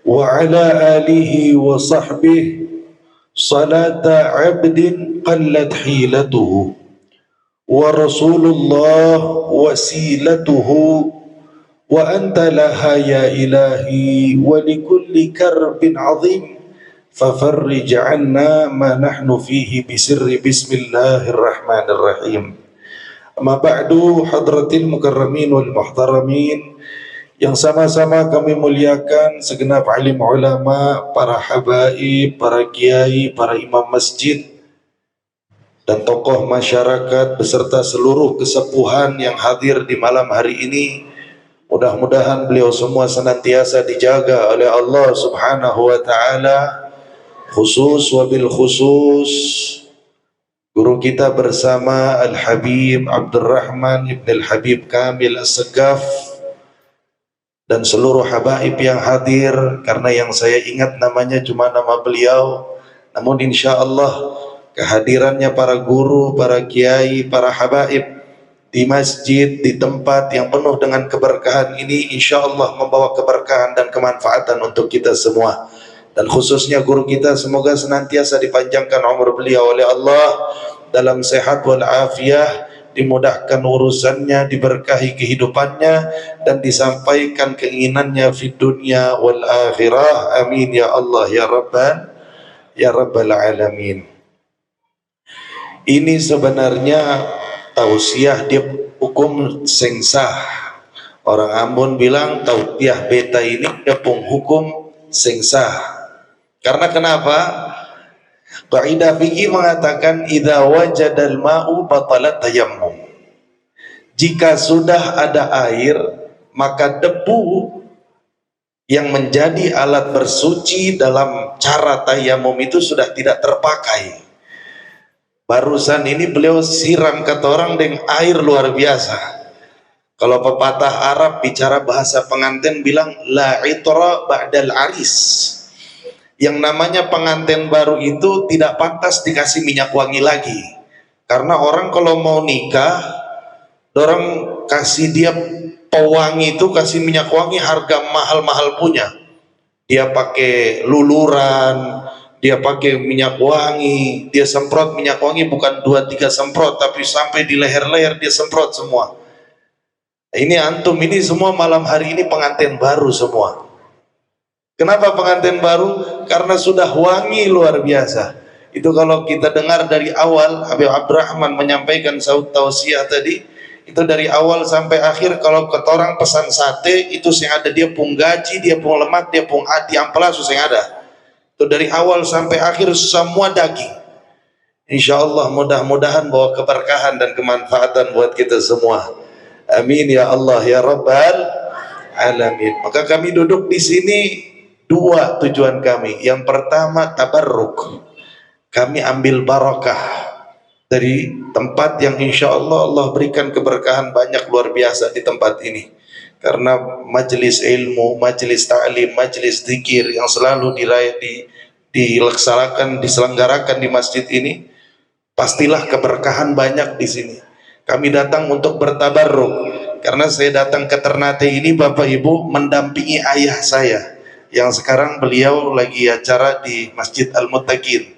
wa ala alihi wa sahbihi salata abdin qallat hilatuhu wa rasulullah wasilatuhu wa anta laha ya ilahi wa likulli karbin azim fafarrij anna ma nahnu fihi bisirri bismillahirrahmanirrahim. Amma ba'du, hadratil mukarramin wal muhtaramin yang sama-sama kami muliakan, segenap alim ulama, para habaib, para kiai, para imam masjid dan tokoh masyarakat beserta seluruh kesepuhan yang hadir di malam hari ini. Mudah-mudahan beliau semua senantiasa dijaga oleh Allah Subhanahu wa taala, khusus wabil khusus guru kita bersama Al-Habib Abdurrahman Ibn Al-Habib Kamil As-Segaf dan seluruh habaib yang hadir, karena yang saya ingat namanya cuma nama beliau, namun insya Allah kehadirannya para guru, para kiai, para habaib di masjid, di tempat yang penuh dengan keberkahan ini insya Allah membawa keberkahan dan kemanfaatan untuk kita semua. dan khususnya guru kita, semoga senantiasa dipanjangkan umur beliau oleh Allah dalam sehat wal afiah, dimudahkan urusannya, diberkahi kehidupannya, dan disampaikan keinginannya di dunia wal akhirah. Amin ya Allah ya rabbal alamin. Ini sebenarnya tausiah dia hukum sing sah. Orang Ambon bilang tausiah beta ini dia pun hukum sing sah. Karena kenapa? Kaidah fikih mengatakan idza wajadal ma'u batalat tayammum. Jika sudah ada air, maka debu yang menjadi alat bersuci dalam cara tayammum itu sudah tidak terpakai. Barusan ini beliau siram kata orang dengan air luar biasa. Kalau pepatah Arab bicara bahasa pengantin bilang la itra ba'dal aris. Yang namanya pengantin baru itu tidak pantas dikasih minyak wangi lagi. Karena orang kalau mau nikah, orang kasih dia pewangi itu, kasih minyak wangi harga mahal-mahal punya. Dia pakai luluran, dia pakai minyak wangi, dia semprot minyak wangi bukan 2-3 semprot, tapi sampai di leher-leher dia semprot semua. Ini antum ini semua malam hari ini pengantin baru semua. Kenapa pengantin baru? Karena sudah wangi luar biasa. Itu kalau kita dengar dari awal Habib Abdurrahman menyampaikan saut tausiah tadi, itu dari awal sampai akhir. Kalau ketorang pesan sate itu yang ada dia pun gaji, dia pun lemak, dia pun ati ampelasu yang ada. Itu dari awal sampai akhir semua daging. Insya Allah mudah-mudahan bawa keberkahan dan kemanfaatan buat kita semua. Amin ya Allah ya Rabbal Alamin. Maka kami duduk di sini dua tujuan kami. Yang pertama tabarruk. Kami ambil barakah dari tempat yang insya Allah Allah berikan keberkahan banyak luar biasa di tempat ini. Karena majelis ilmu, majelis ta'lim, majelis zikir yang selalu dilaksanakan, diselenggarakan di masjid ini, pastilah keberkahan banyak di sini. Kami datang untuk bertabarruk. Karena saya datang ke Ternate ini Bapak Ibu mendampingi ayah saya yang sekarang beliau lagi acara di Masjid Al-Muttaqin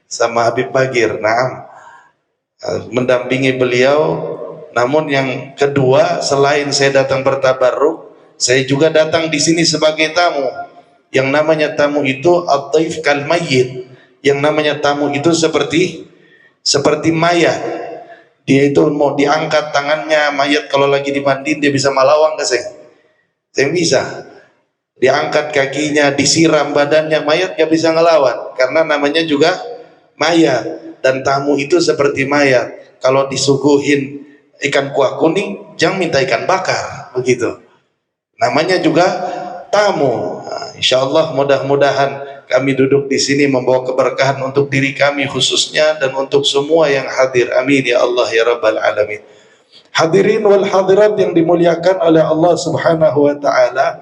sama Habib Bagir. Nah, mendampingi beliau. Namun yang kedua, selain saya datang bertabarruk, saya juga datang di sini sebagai tamu. Yang namanya tamu itu ad-dhaif kal mayyit. Yang namanya tamu itu seperti mayat. Dia itu mau diangkat tangannya mayat, kalau lagi dimandiin dia bisa malawang gak sih? Saya bisa. Diangkat kakinya, disiram badannya, mayat gak bisa ngelawan karena namanya juga mayat. Dan tamu itu seperti mayat. Kalau disuguhin ikan kuah kuning, jangan minta ikan bakar, begitu. Namanya juga tamu. Nah, insya Allah mudah-mudahan kami duduk di sini membawa keberkahan untuk diri kami khususnya dan untuk semua yang hadir. Amin ya Allah ya Rabbal Alamin. Hadirin wal hadirat yang dimuliakan oleh Allah Subhanahu wa taala.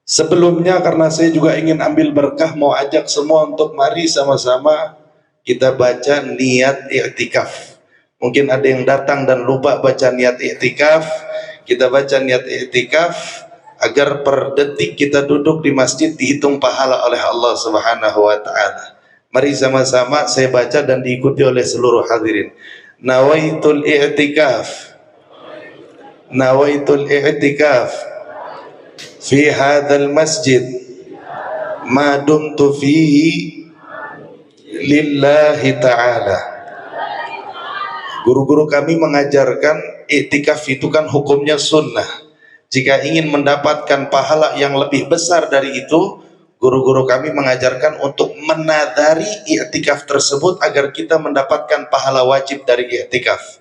Sebelumnya karena saya juga ingin ambil berkah, mau ajak semua untuk mari sama-sama kita baca niat i'tikaf. Mungkin ada yang datang dan lupa baca niat i'tikaf. Kita baca niat i'tikaf agar per detik kita duduk di masjid dihitung pahala oleh Allah Subhanahu wa taala. Mari sama-sama saya baca dan diikuti oleh seluruh hadirin. Nawaitul i'tikaf. Nawaitul i'tikaf fi hadzal masjid ma dumtu fihi lillahi ta'ala. Guru-guru kami mengajarkan i'tikaf itu kan hukumnya sunnah. Jika ingin mendapatkan pahala yang lebih besar dari itu, guru-guru kami mengajarkan untuk menadari i'tikaf tersebut agar kita mendapatkan pahala wajib dari i'tikaf.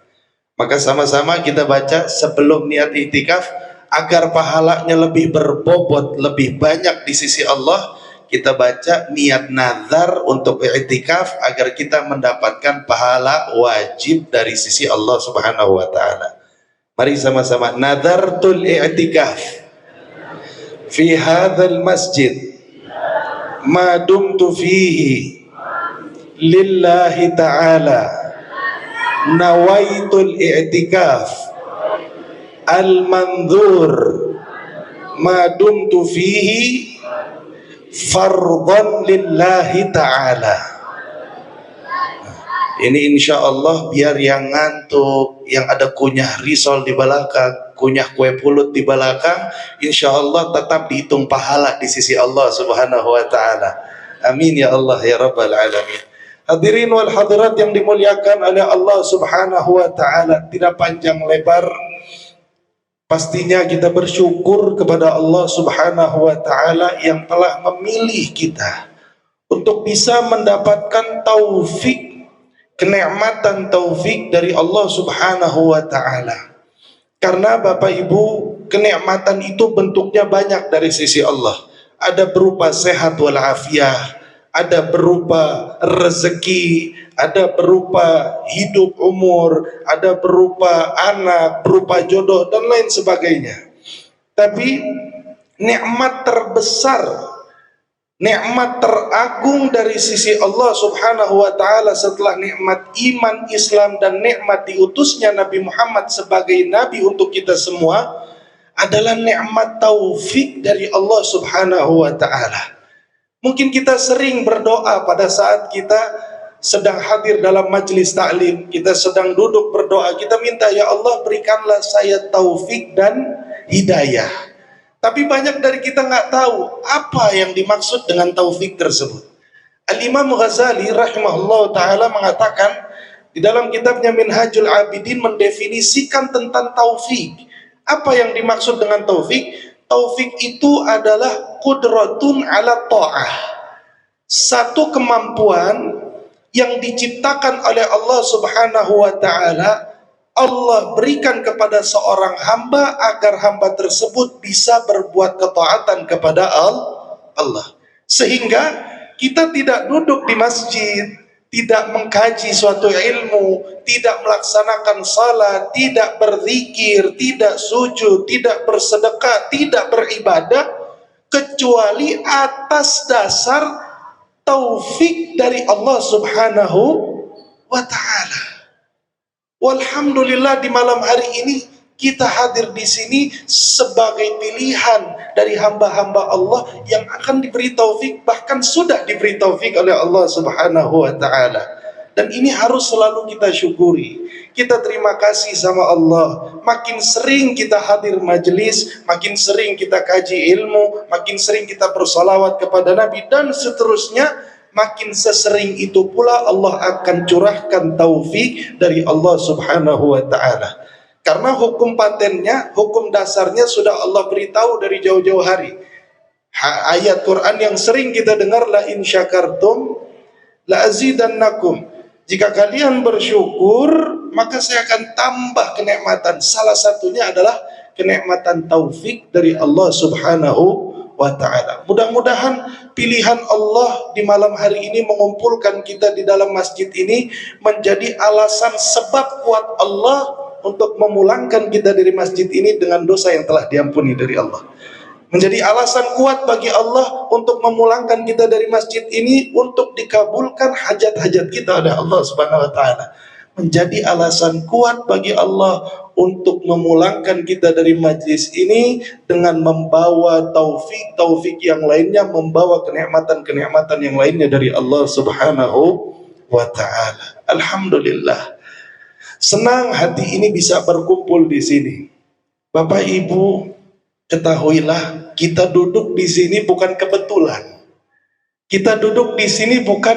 Maka sama-sama kita baca sebelum niat i'tikaf agar pahalanya lebih berbobot, lebih banyak di sisi Allah. Kita baca niat nazar untuk i'tikaf agar kita mendapatkan pahala wajib dari sisi Allah Subhanahu wa taala. Mari sama-sama. Nadartul i'tikaf fi hadzal masjid ma dumtu fihi lillahi ta'ala. Nawaitul i'tikaf al-manzur ma dumtu fihi fardhan lillahi ta'ala. Ini insya Allah biar yang ngantuk, yang ada kunyah risol di belakang, kunyah kue pulut di belakang, insya Allah tetap dihitung pahala di sisi Allah Subhanahu wa ta'ala. Amin ya Allah ya Rabbal Alamin. Hadirin wal hadirat yang dimuliakan oleh Allah Subhanahu wa ta'ala, tidak panjang lebar, pastinya kita bersyukur kepada Allah Subhanahu wa ta'ala yang telah memilih kita untuk bisa mendapatkan taufik, kenikmatan taufik dari Allah Subhanahu wa ta'ala. Karena Bapak Ibu, kenikmatan itu bentuknya banyak dari sisi Allah. Ada berupa sehat walafiat, ada berupa rezeki, ada berupa hidup umur, ada berupa anak, berupa jodoh dan lain sebagainya. Tapi nikmat terbesar, nikmat teragung dari sisi Allah Subhanahu wa ta'ala setelah nikmat iman, Islam, dan nikmat diutusnya Nabi Muhammad sebagai Nabi untuk kita semua adalah nikmat taufik dari Allah Subhanahu wa ta'ala. Mungkin kita sering berdoa pada saat kita sedang hadir dalam majelis taklim, kita sedang duduk berdoa, kita minta, ya Allah berikanlah saya taufik dan hidayah. Tapi banyak dari kita nggak tahu apa yang dimaksud dengan taufik tersebut. Al-Imam Ghazali rahimahullah ta'ala mengatakan di dalam kitabnya Minhajul Abidin mendefinisikan tentang taufik. Apa yang dimaksud dengan taufik? Taufik itu adalah qudratun ala ta'ah, satu kemampuan yang diciptakan oleh Allah Subhanahu wa ta'ala, Allah berikan kepada seorang hamba agar hamba tersebut bisa berbuat ketaatan kepada Allah. Sehingga kita tidak duduk di masjid, tidak mengkaji suatu ilmu, tidak melaksanakan salat, tidak berzikir, tidak sujud, tidak bersedekah, tidak beribadah, kecuali atas dasar taufik dari Allah Subhanahu wa ta'ala. Walhamdulillah di malam hari ini kita hadir di sini sebagai pilihan dari hamba-hamba Allah yang akan diberi taufik, bahkan sudah diberi taufik oleh Allah Subhanahu wa ta'ala. Dan ini harus selalu kita syukuri. Kita terima kasih sama Allah. Makin sering kita hadir majelis, makin sering kita kaji ilmu, makin sering kita bersalawat kepada Nabi, dan seterusnya, makin sesering itu pula Allah akan curahkan taufik dari Allah Subhanahu wa ta'ala. Karena hukum patennya, hukum dasarnya sudah Allah beritahu dari jauh-jauh hari. Ayat Quran yang sering kita dengar, la in syakartum la azidannakum. Jika kalian bersyukur, maka saya akan tambah kenikmatan. Salah satunya adalah kenikmatan taufik dari Allah Subhanahu wa ta'ala. Mudah-mudahan pilihan Allah di malam hari ini mengumpulkan kita di dalam masjid ini menjadi alasan sebab kuat Allah untuk memulangkan kita dari masjid ini dengan dosa yang telah diampuni dari Allah. Menjadi alasan kuat bagi Allah untuk memulangkan kita dari masjid ini untuk dikabulkan hajat-hajat kita oleh Allah Subhanahu wa ta'ala. Menjadi alasan kuat bagi Allah untuk memulangkan kita dari majlis ini dengan membawa taufik yang lainnya, membawa kenikmatan yang lainnya dari Allah Subhanahu wa ta'ala. Alhamdulillah. Senang hati ini bisa berkumpul di sini. Bapak Ibu, ketahuilah kita duduk di sini bukan kebetulan. Kita duduk di sini bukan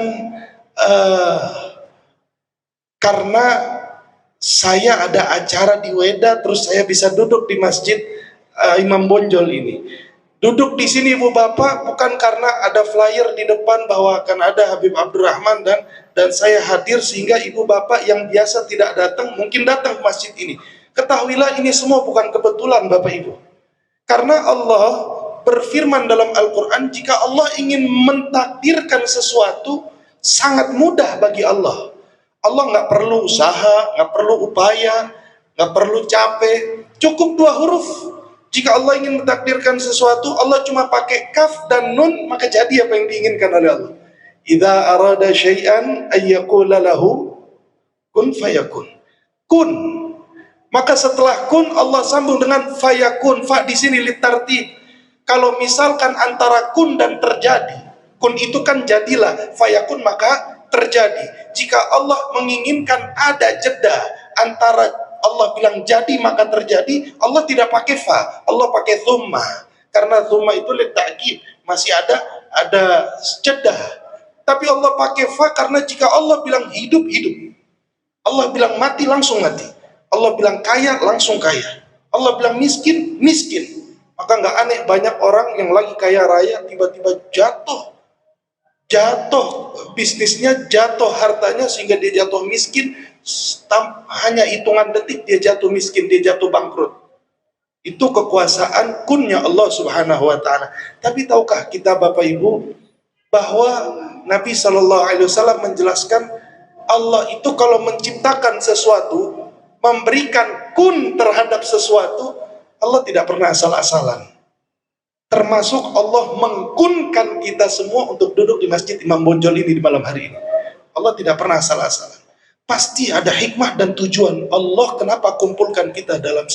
karena saya ada acara di Weda terus saya bisa duduk di masjid Imam Bonjol ini. Duduk di sini Ibu Bapak bukan karena ada flyer di depan bahwa akan ada Habib Abdurrahman dan saya hadir sehingga Ibu Bapak yang biasa tidak datang mungkin datang ke masjid ini. Ketahuilah ini semua bukan kebetulan Bapak Ibu. Karena Allah berfirman dalam Al-Quran, jika Allah ingin mentakdirkan sesuatu sangat mudah bagi Allah. Allah nggak perlu usaha, nggak perlu upaya, nggak perlu capek, cukup 2 huruf. Jika Allah ingin mentakdirkan sesuatu, Allah cuma pakai kaf dan nun, maka jadi apa yang diinginkan oleh Allah. Idza arada syai'an ayyaqula lahu kun fayakun. Kun. Maka setelah kun Allah sambung dengan fayakun. Fa di sini litartib. Kalau misalkan antara kun dan terjadi, kun itu kan jadilah, fayakun maka terjadi. Jika Allah menginginkan ada jeda antara Allah bilang jadi maka terjadi, Allah tidak pakai fa, Allah pakai thumma. Karena thumma itu litakid, masih ada jeda. Tapi Allah pakai fa karena jika Allah bilang hidup, hidup. Allah bilang mati, langsung mati. Allah bilang kaya, langsung kaya. Allah bilang miskin, miskin. Maka nggak aneh banyak orang yang lagi kaya raya tiba-tiba jatuh bisnisnya, jatuh hartanya sehingga dia jatuh miskin. Hanya hitungan detik dia jatuh miskin, dia jatuh bangkrut. Itu kekuasaan kunnya Allah Subhanahu wa taala. Tapi tahukah kita Bapak Ibu bahwa Nabi Shallallahu alaihi wasallam menjelaskan Allah itu kalau menciptakan sesuatu, memberikan kun terhadap sesuatu, Allah tidak pernah asal-asalan. Termasuk Allah mengkunkan kita semua untuk duduk di Masjid Imam Bonjol ini di malam hari ini. Allah tidak pernah asal-asalan. Pasti ada hikmah dan tujuan Allah kenapa kumpulkan kita dalam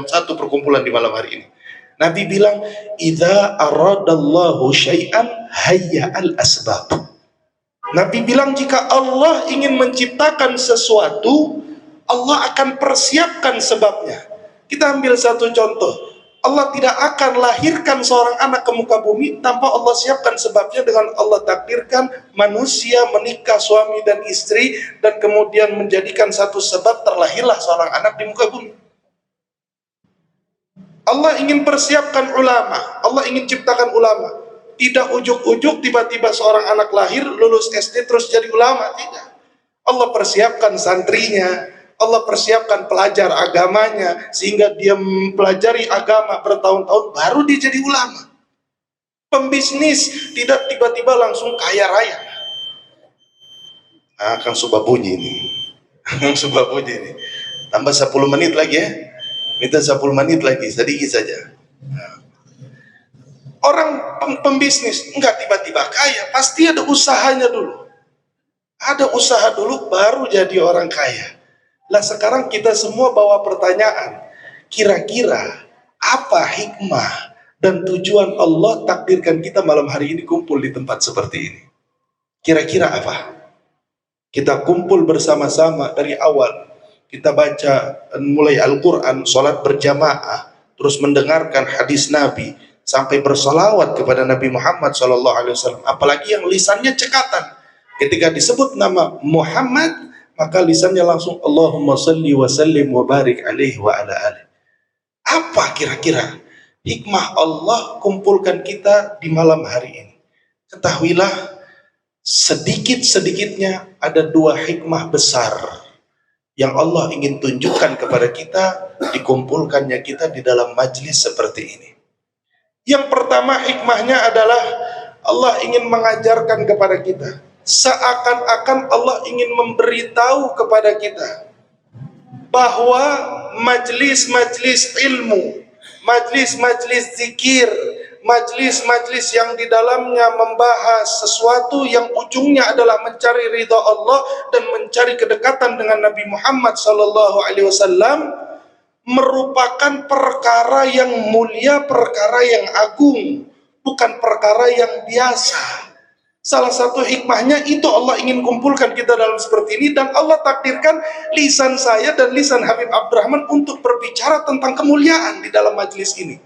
satu perkumpulan di malam hari ini. Nabi bilang, "Idza aradallahu syai'an hayya'al asbab." Nabi bilang jika Allah ingin menciptakan sesuatu, Allah akan persiapkan sebabnya. Kita ambil satu contoh. Allah tidak akan lahirkan seorang anak ke muka bumi tanpa Allah siapkan sebabnya. Dengan Allah takdirkan manusia menikah suami dan istri dan kemudian menjadikan satu sebab terlahirlah seorang anak di muka bumi. Allah ingin persiapkan ulama, Allah ingin ciptakan ulama. Tidak ujuk-ujuk tiba-tiba seorang anak lahir, lulus SD terus jadi ulama, tidak. Allah persiapkan santrinya, Allah persiapkan pelajar agamanya sehingga dia mempelajari agama bertahun-tahun baru dia jadi ulama. Pembisnis tidak tiba-tiba langsung kaya raya. Kang Subah bunyi ini. Kang Subah bunyi ini. Tambah 10 menit lagi ya. Minta 10 menit lagi, sedikit saja. Orang pembisnis enggak tiba-tiba kaya, pasti ada usahanya dulu. Ada usaha dulu baru jadi orang kaya. Lah sekarang kita semua bawa pertanyaan, kira-kira apa hikmah dan tujuan Allah takdirkan kita malam hari ini kumpul di tempat seperti ini? Kira-kira apa? Kita kumpul bersama-sama dari awal, kita baca mulai Al-Quran, sholat berjamaah, terus mendengarkan hadis Nabi, sampai bersolawat kepada Nabi Muhammad SAW. Apalagi yang lisannya cekatan, ketika disebut nama Muhammad, maka lisannya langsung Allahumma salli wa sallim wa barik alaihi wa ala alih. Apa kira-kira hikmah Allah kumpulkan kita di malam hari ini? Ketahuilah, sedikit-sedikitnya ada 2 hikmah besar yang Allah ingin tunjukkan kepada kita dikumpulkannya kita di dalam majlis seperti ini. Yang pertama hikmahnya adalah Allah ingin mengajarkan kepada kita, seakan-akan Allah ingin memberitahu kepada kita bahwa majlis-majlis ilmu, majlis-majlis zikir, majlis-majlis yang di dalamnya membahas sesuatu yang ujungnya adalah mencari ridha Allah dan mencari kedekatan dengan Nabi Muhammad SAW, merupakan perkara yang mulia, perkara yang agung, bukan perkara yang biasa. Salah satu hikmahnya itu Allah ingin kumpulkan kita dalam seperti ini, dan Allah takdirkan lisan saya dan lisan Habib Abdurrahman untuk berbicara tentang kemuliaan di dalam majelis ini.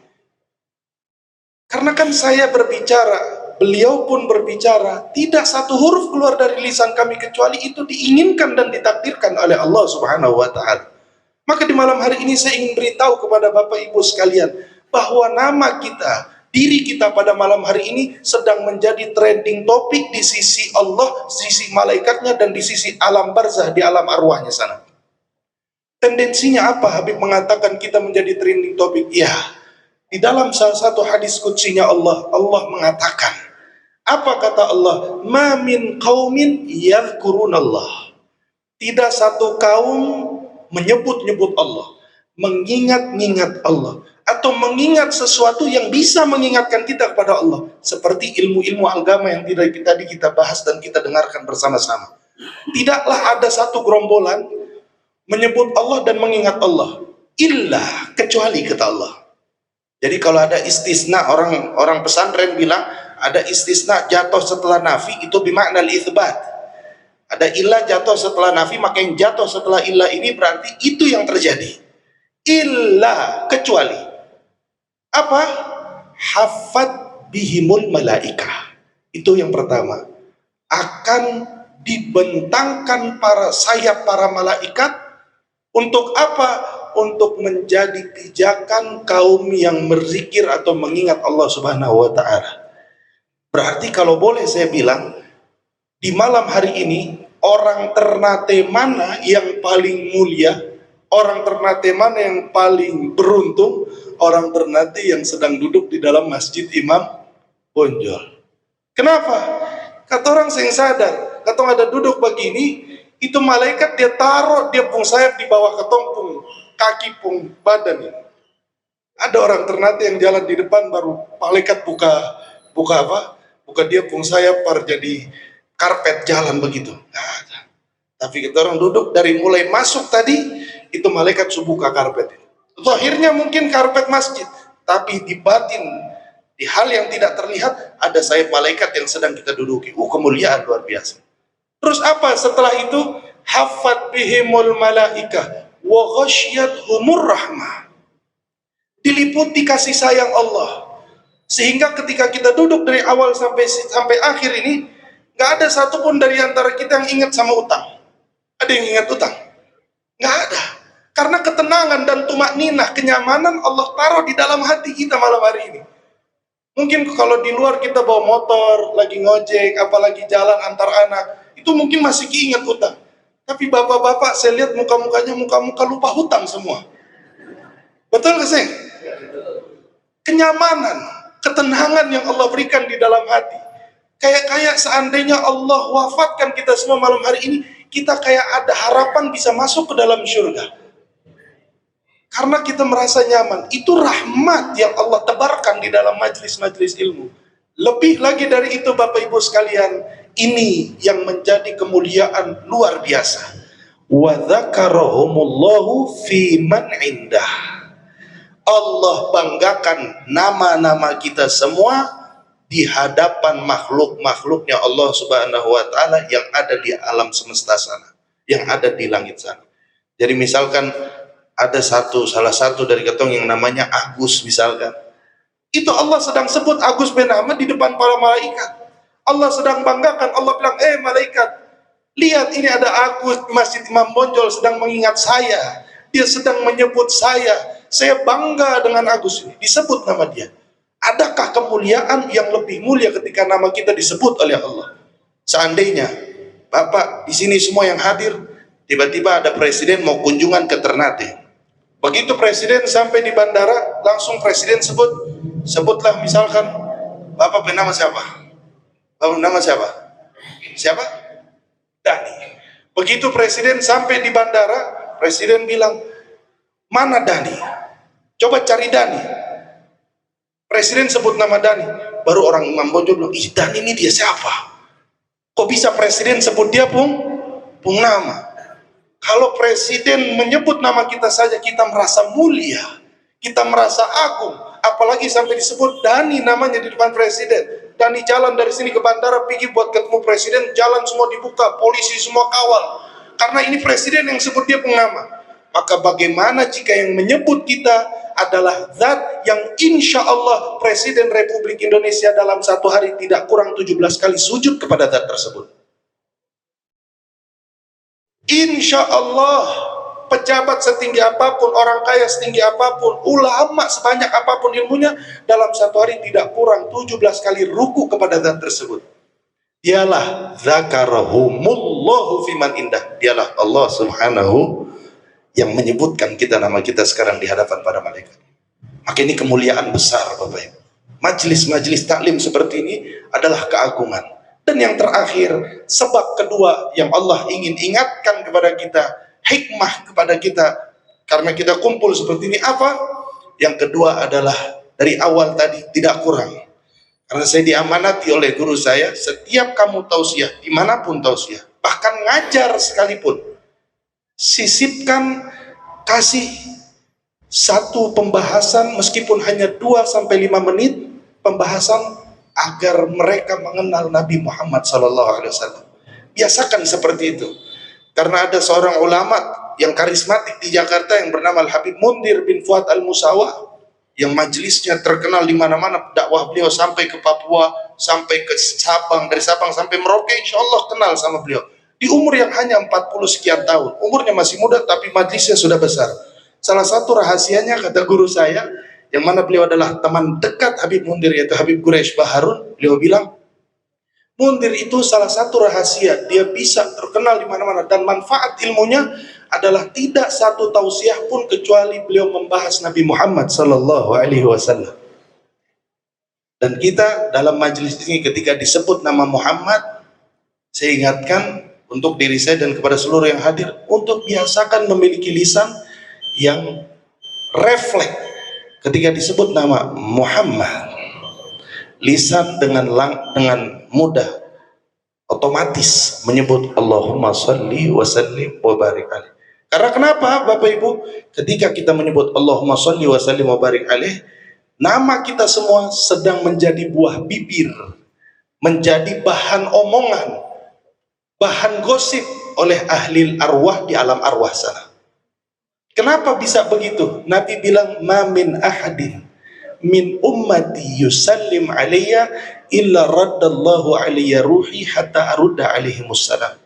Karena kan saya berbicara, beliau pun berbicara, tidak satu huruf keluar dari lisan kami kecuali itu diinginkan dan ditakdirkan oleh Allah Subhanahu wa taala. Maka di malam hari ini saya ingin beritahu kepada Bapak Ibu sekalian bahwa nama kita, diri kita pada malam hari ini sedang menjadi trending topik di sisi Allah, sisi malaikatnya, dan di sisi alam barzah, di alam arwahnya sana. Tendensinya apa Habib mengatakan kita menjadi trending topik? Ya, di dalam salah satu hadis qudsinya Allah mengatakan, apa kata Allah? Ma min qaumin yadhkurunallah. Tidak satu kaum menyebut-nyebut Allah, mengingat-ingat Allah, atau mengingat sesuatu yang bisa mengingatkan kita kepada Allah, seperti ilmu-ilmu agama yang tadi kita bahas dan kita dengarkan bersama-sama. Tidaklah ada satu gerombolan menyebut Allah dan mengingat Allah, illa, kecuali kata Allah, Jadi kalau ada istisna, orang pesantren bilang ada istisna jatuh setelah nafi, itu bimakna itsbat. Ada ilah jatuh setelah nafi, maka yang jatuh setelah ilah ini berarti itu yang terjadi. Illa, kecuali apa? Hafat bihimul malaikah. Itu yang pertama. Akan dibentangkan sayap para malaikat untuk apa? Untuk menjadi pijakan kaum yang berzikir atau mengingat Allah Subhanahu wa taala. Berarti kalau boleh saya bilang, di malam hari ini orang ternate mana yang paling mulia, orang ternate mana yang paling beruntung? Orang ternate yang sedang duduk di dalam masjid Imam Bonjol. Kenapa? Kata orang yang sadar, kata ada duduk begini, itu malaikat dia taruh dia pung sayap di bawah ketong pung kaki pung badan ini. Ada orang ternate yang jalan di depan, baru malaikat buka apa? Buka dia pung sayap par jadi karpet jalan begitu. Nah, tapi kita orang duduk dari mulai masuk tadi, itu malaikat buka karpet. Zahirnya mungkin karpet masjid, tapi di batin, di hal yang tidak terlihat, ada sayap malaikat yang sedang kita duduki. Kemuliaan luar biasa. Terus apa setelah itu? Hafat bihimul malaikah wa ghasyiyatuhumur rahmah. Diliputi kasih sayang Allah, sehingga ketika kita duduk dari awal sampai akhir ini, nggak ada satupun dari antara kita yang ingat sama utang. Ada yang ingat utang? Nggak ada. Karena ketenangan dan tumakninah, kenyamanan Allah taruh di dalam hati kita malam hari ini. Mungkin kalau di luar kita bawa motor, lagi ngojek, apalagi jalan antar anak, itu mungkin masih keinget utang. Tapi bapak-bapak saya lihat muka-mukanya muka-muka lupa hutang semua. Betul gak sih? Kenyamanan, ketenangan yang Allah berikan di dalam hati. Kayak seandainya Allah wafatkan kita semua malam hari ini, kita kayak ada harapan bisa masuk ke dalam surga. Karena kita merasa nyaman. Itu rahmat yang Allah tebarkan di dalam majlis-majlis ilmu. Lebih lagi dari itu Bapak Ibu sekalian, ini yang menjadi kemuliaan luar biasa. Wa dzakarahumullahu fi man indah. Allah banggakan nama-nama kita semua di hadapan makhluk-makhluknya Allah Subhanahu wa taala yang ada di alam semesta sana, yang ada di langit sana. Jadi misalkan ada salah satu dari ketong yang namanya Agus misalkan. Itu Allah sedang sebut Agus bin Ahmad di depan para malaikat. Allah sedang banggakan, Allah bilang, malaikat, lihat ini ada Agus di Masjid Imam Bonjol sedang mengingat saya. Dia sedang menyebut saya bangga dengan Agus ini, disebut nama dia. Adakah kemuliaan yang lebih mulia ketika nama kita disebut oleh Allah? Seandainya Bapak di sini semua yang hadir, tiba-tiba ada presiden mau kunjungan ke Ternate. Begitu presiden sampai di bandara, langsung presiden sebutlah misalkan, Bapak bernama siapa? Bapak bernama siapa? Siapa? Dani. Begitu presiden sampai di bandara, presiden bilang, mana Dani? Coba cari Dani. Presiden sebut nama Dani. Baru orang Imam Bonjol bilang, Dani ini dia siapa? Kok bisa presiden sebut dia pung nama? Kalau presiden menyebut nama kita saja, kita merasa mulia, kita merasa agung. Apalagi sampai disebut Dani namanya di depan presiden. Dani jalan dari sini ke bandara, pergi buat ketemu presiden, jalan semua dibuka, polisi semua kawal. Karena ini presiden yang sebut dia pengnama. Maka bagaimana jika yang menyebut kita adalah zat yang insya Allah Presiden Republik Indonesia dalam satu hari tidak kurang 17 kali sujud kepada zat tersebut. Insya Allah pejabat setinggi apapun, orang kaya setinggi apapun, ulama sebanyak apapun ilmunya, dalam satu hari tidak kurang 17 kali ruku kepada zat tersebut. Dialah zakarahumullahu fiman indah. Dialah Allah Subhanahu yang menyebutkan kita nama kita sekarang di hadapan para malaikat. Maka ini kemuliaan besar Bapak Ibu. Majlis-majlis taklim seperti ini adalah keagungan. Dan yang terakhir, sebab kedua yang Allah ingin ingatkan kepada kita, hikmah kepada kita, karena kita kumpul seperti ini apa? Yang kedua adalah dari awal tadi tidak kurang. Karena saya diamanati oleh guru saya, setiap kamu tausiah, dimanapun tausiah, bahkan ngajar sekalipun, sisipkan, kasih satu pembahasan meskipun hanya 2-5 menit pembahasan agar mereka mengenal Nabi Muhammad SAW. Biasakan seperti itu. Karena ada seorang ulama yang karismatik di Jakarta yang bernama Al-Habib Mundir bin Fuad Al-Musawa, yang majelisnya terkenal di mana-mana. Dakwah beliau sampai ke Papua, sampai ke Sabang, dari Sabang sampai Merauke, insya Allah kenal sama beliau. Di umur yang hanya 40 sekian tahun, umurnya masih muda tapi majelisnya sudah besar. Salah satu rahasianya, kata guru saya, yang mana beliau adalah teman dekat Habib Mundir, yaitu Habib Quraish Baharun, beliau bilang, Mundir itu salah satu rahasia, dia bisa terkenal di mana-mana dan manfaat ilmunya adalah tidak satu tausiah pun kecuali beliau membahas Nabi Muhammad sallallahu alaihi wasallam. Dan kita dalam majelis ini ketika disebut nama Muhammad, saya ingatkan untuk diri saya dan kepada seluruh yang hadir untuk biasakan memiliki lisan yang refleks ketika disebut nama Muhammad. Lisan dengan mudah otomatis menyebut Allahumma sholli wa sallim wa barik alaih. Karena kenapa Bapak Ibu? Ketika kita menyebut Allahumma sholli wa sallim wa barik alaih, nama kita semua sedang menjadi buah bibir, menjadi bahan omongan, bahan gosip oleh ahli arwah di alam arwah sana. Kenapa bisa begitu? Nabi bilang, ma min ahadin min ummati yusallim alayya illa raddallahu alayya ruhi hatta arudda alaihimussalam.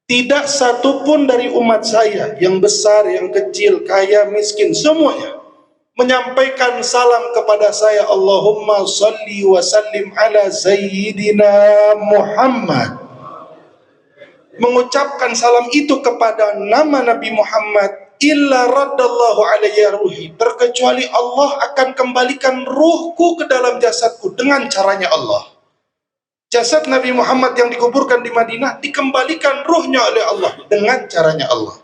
Tidak satu pun dari umat saya, yang besar, yang kecil, kaya, miskin, semuanya menyampaikan salam kepada saya, Allahumma salli wa sallim ala sayyidina Muhammad, mengucapkan salam itu kepada nama Nabi Muhammad, illa raddallahu alayya ruhi, terkecuali Allah akan kembalikan ruhku ke dalam jasadku dengan caranya Allah. Jasad Nabi Muhammad yang dikuburkan di Madinah dikembalikan ruhnya oleh Allah dengan caranya Allah.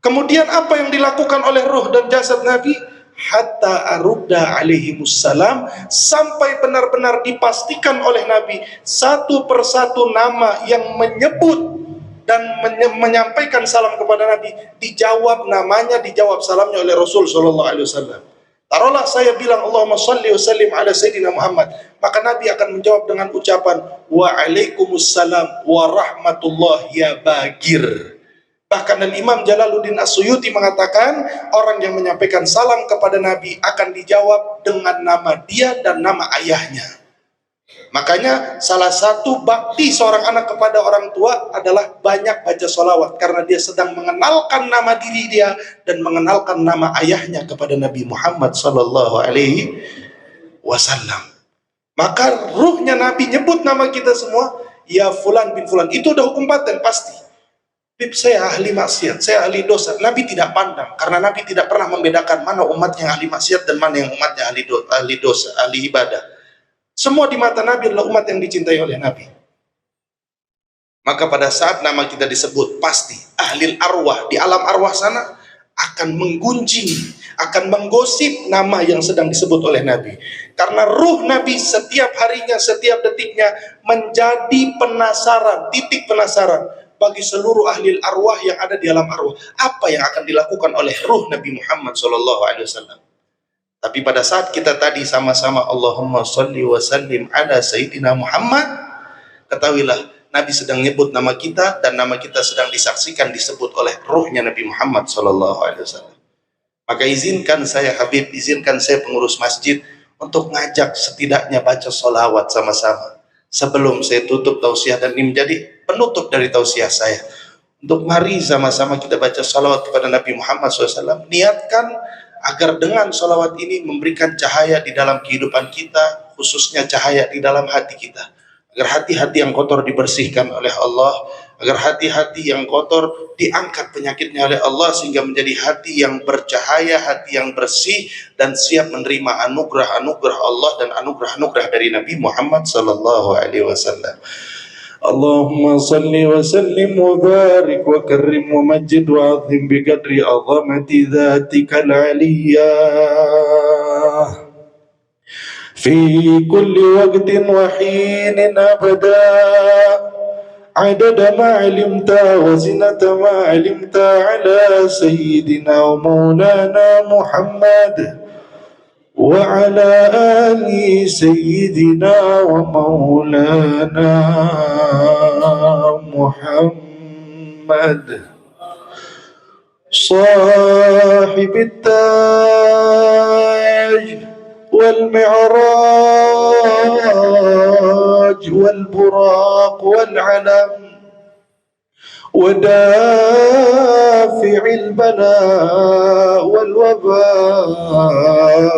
Kemudian apa yang dilakukan oleh ruh dan jasad Nabi? Hatta arudda alaihimussalam, sampai benar-benar dipastikan oleh Nabi satu persatu nama yang menyebut dan menyampaikan salam kepada Nabi, dijawab namanya, dijawab salamnya oleh Rasul sallallahu alaihi wasallam. Taruhlah saya bilang Allahumma shalli wa sallim ala sayyidina Muhammad, maka Nabi akan menjawab dengan ucapan wa alaikumussalam wa rahmatullah ya bagir. Bahkan Imam Jalaluddin As-Suyuti mengatakan orang yang menyampaikan salam kepada Nabi akan dijawab dengan nama dia dan nama ayahnya. Makanya salah satu bakti seorang anak kepada orang tua adalah banyak baca sholawat, karena dia sedang mengenalkan nama diri dia dan mengenalkan nama ayahnya kepada Nabi Muhammad sallallahu alaihi wasallam. Maka ruhnya Nabi nyebut nama kita semua, ya fulan bin fulan, itu udah hukum paten pasti. Bib, saya ahli maksiat, saya ahli dosa. Nabi tidak pandang, karena Nabi tidak pernah membedakan mana umat yang ahli maksiat dan mana yang umatnya ahli dosa, ahli ibadah. Semua di mata Nabi adalah umat yang dicintai oleh Nabi. Maka pada saat nama kita disebut, pasti ahli arwah di alam arwah sana akan menggunjing, akan menggosip nama yang sedang disebut oleh Nabi. Karena ruh Nabi setiap harinya, setiap detiknya menjadi penasaran, titik penasaran bagi seluruh ahli arwah yang ada di alam arwah. Apa yang akan dilakukan oleh ruh Nabi Muhammad SAW? Tapi pada saat kita tadi sama-sama Allahumma sholli wa sallim ala sayyidina Muhammad, ketahuilah Nabi sedang nyebut nama kita dan nama kita sedang disaksikan disebut oleh ruhnya Nabi Muhammad SAW. Maka izinkan saya Habib, izinkan saya pengurus masjid untuk ngajak setidaknya baca sholawat sama-sama sebelum saya tutup tausiah, dan ini menjadi penutup dari tausiah saya. Untuk mari sama-sama kita baca sholawat kepada Nabi Muhammad SAW. Niatkan agar dengan sholawat ini memberikan cahaya di dalam kehidupan kita, khususnya cahaya di dalam hati kita. Agar hati-hati yang kotor dibersihkan oleh Allah, agar hati-hati yang kotor diangkat penyakitnya oleh Allah, sehingga menjadi hati yang bercahaya, hati yang bersih, dan siap menerima anugerah-anugerah Allah dan anugerah-anugerah dari Nabi Muhammad SAW. Allahumma salli wa sallim wa barik wa karrim wa majid wa azim bi qadri azamati dhatika al-aliyah fi kulli waqtin wa hinin abada عدد ما علمت وزنة ما علمت على سيدنا ومولانا محمد وعلى آل سيدنا ومولانا محمد صاحب التاج والمعراج والبراق والعلم ودافع البلاء والوباء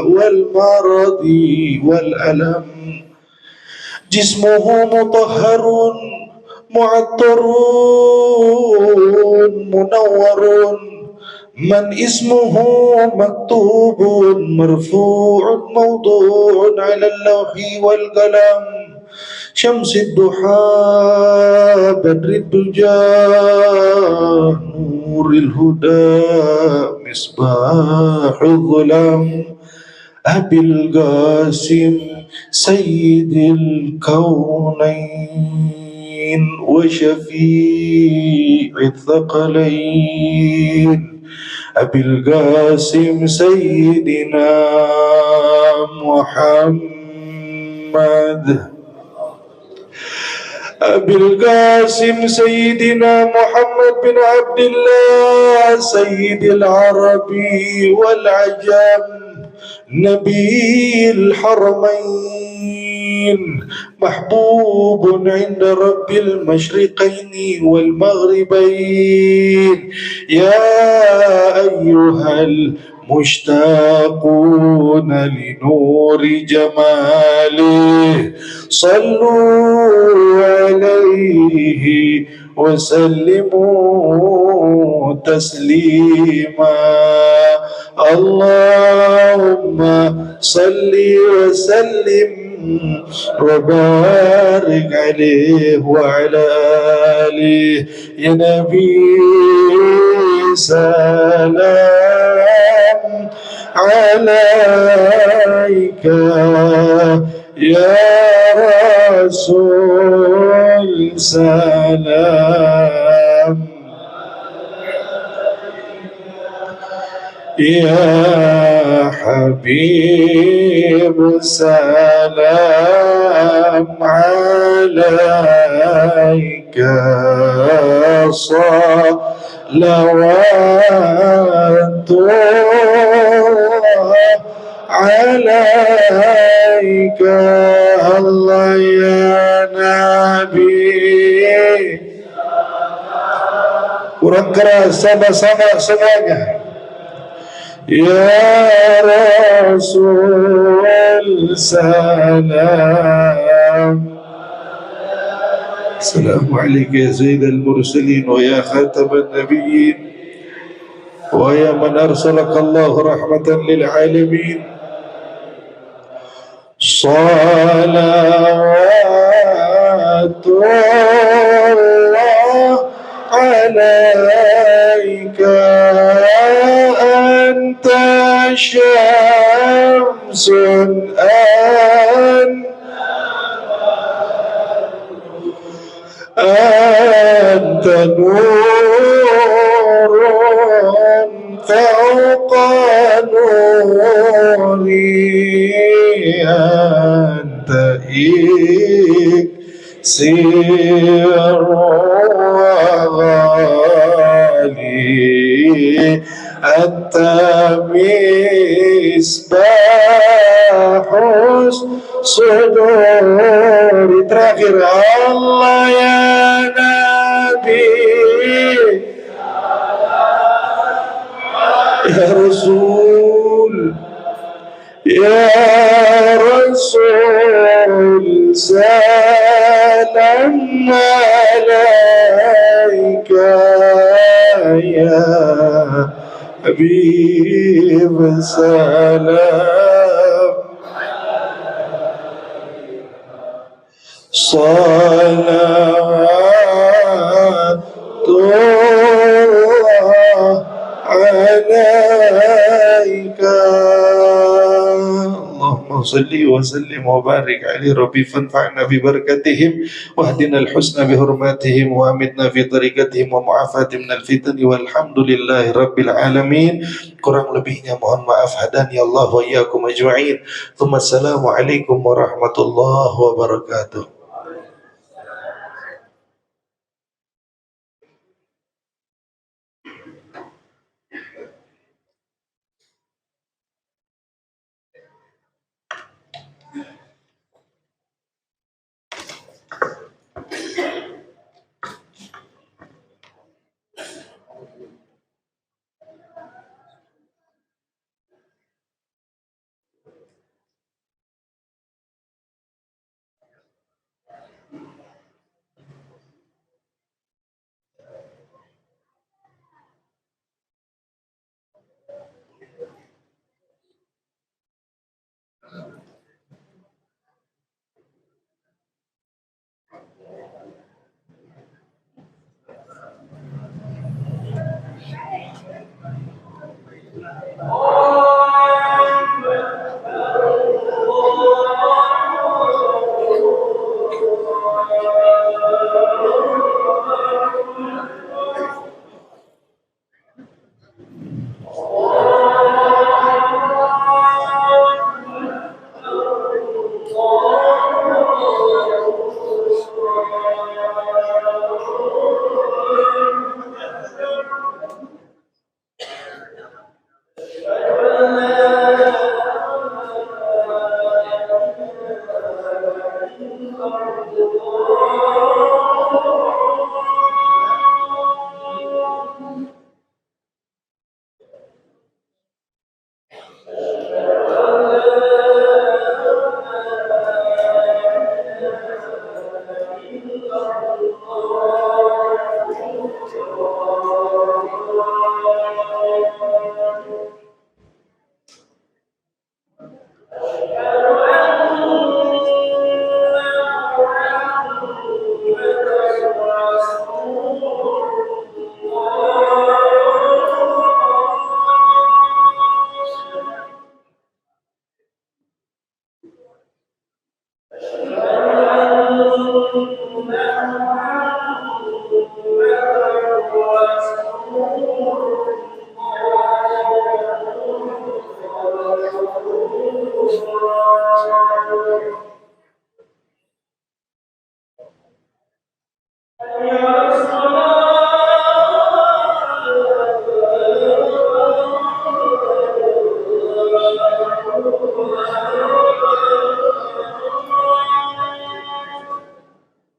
والمرض والألم جسمه مطهر معطر منور من اسمه مكتوب مرفوع موضوع على اللوح والقلم شمس الضحى بدر الدجى نور الهدى مصباح الظلام أبي القاسم سيد الكونين وشفيع الثقلين أبي القاسم سيدنا محمد أبي القاسم سيدنا محمد بن عبد الله سيد العرب والعجم نبي الحرمين محبوب عند رب المشرقين والمغربين يا أيها المشتاقون لنور جماله صلوا عليه وسلموا تسليما اللهم صل وسلم وبارك عليه وعلى آله يا نبي سلام عليك يا رسول سلام يا حبيب سلام عليك صلوات عليك الله يا Nabi. Kurang keras, sama-sama semuanya. Ya Rasul salam. Assalamualaikum ya Sayyidal Mursalin wa ya Khataman Nabiyyin wa ya man arsalaka Allah rahmatan lil alamin. Salatullah alaika anta syamsun anta nurun fawqa nuri anta iksir ghali anta misbahus sudur. Terakhir Allah ya Nabi ya Rasul ya Rasul salam alaika ya Habib salam salatullah alaika Allahumma صلي وسلم وبارك عليه ربي فانفعنا ببركتهم واهدنا الحسنى بحرماتهم وامتنا في طريقتهم ومعافاة من الفتن والحمد لله رب العالمين. Kurang lebihnya mohon maaf, hadani Allah wa iyyakum ajma'in. Tsumma assalamu alaikum warahmatullahi wabarakatuh.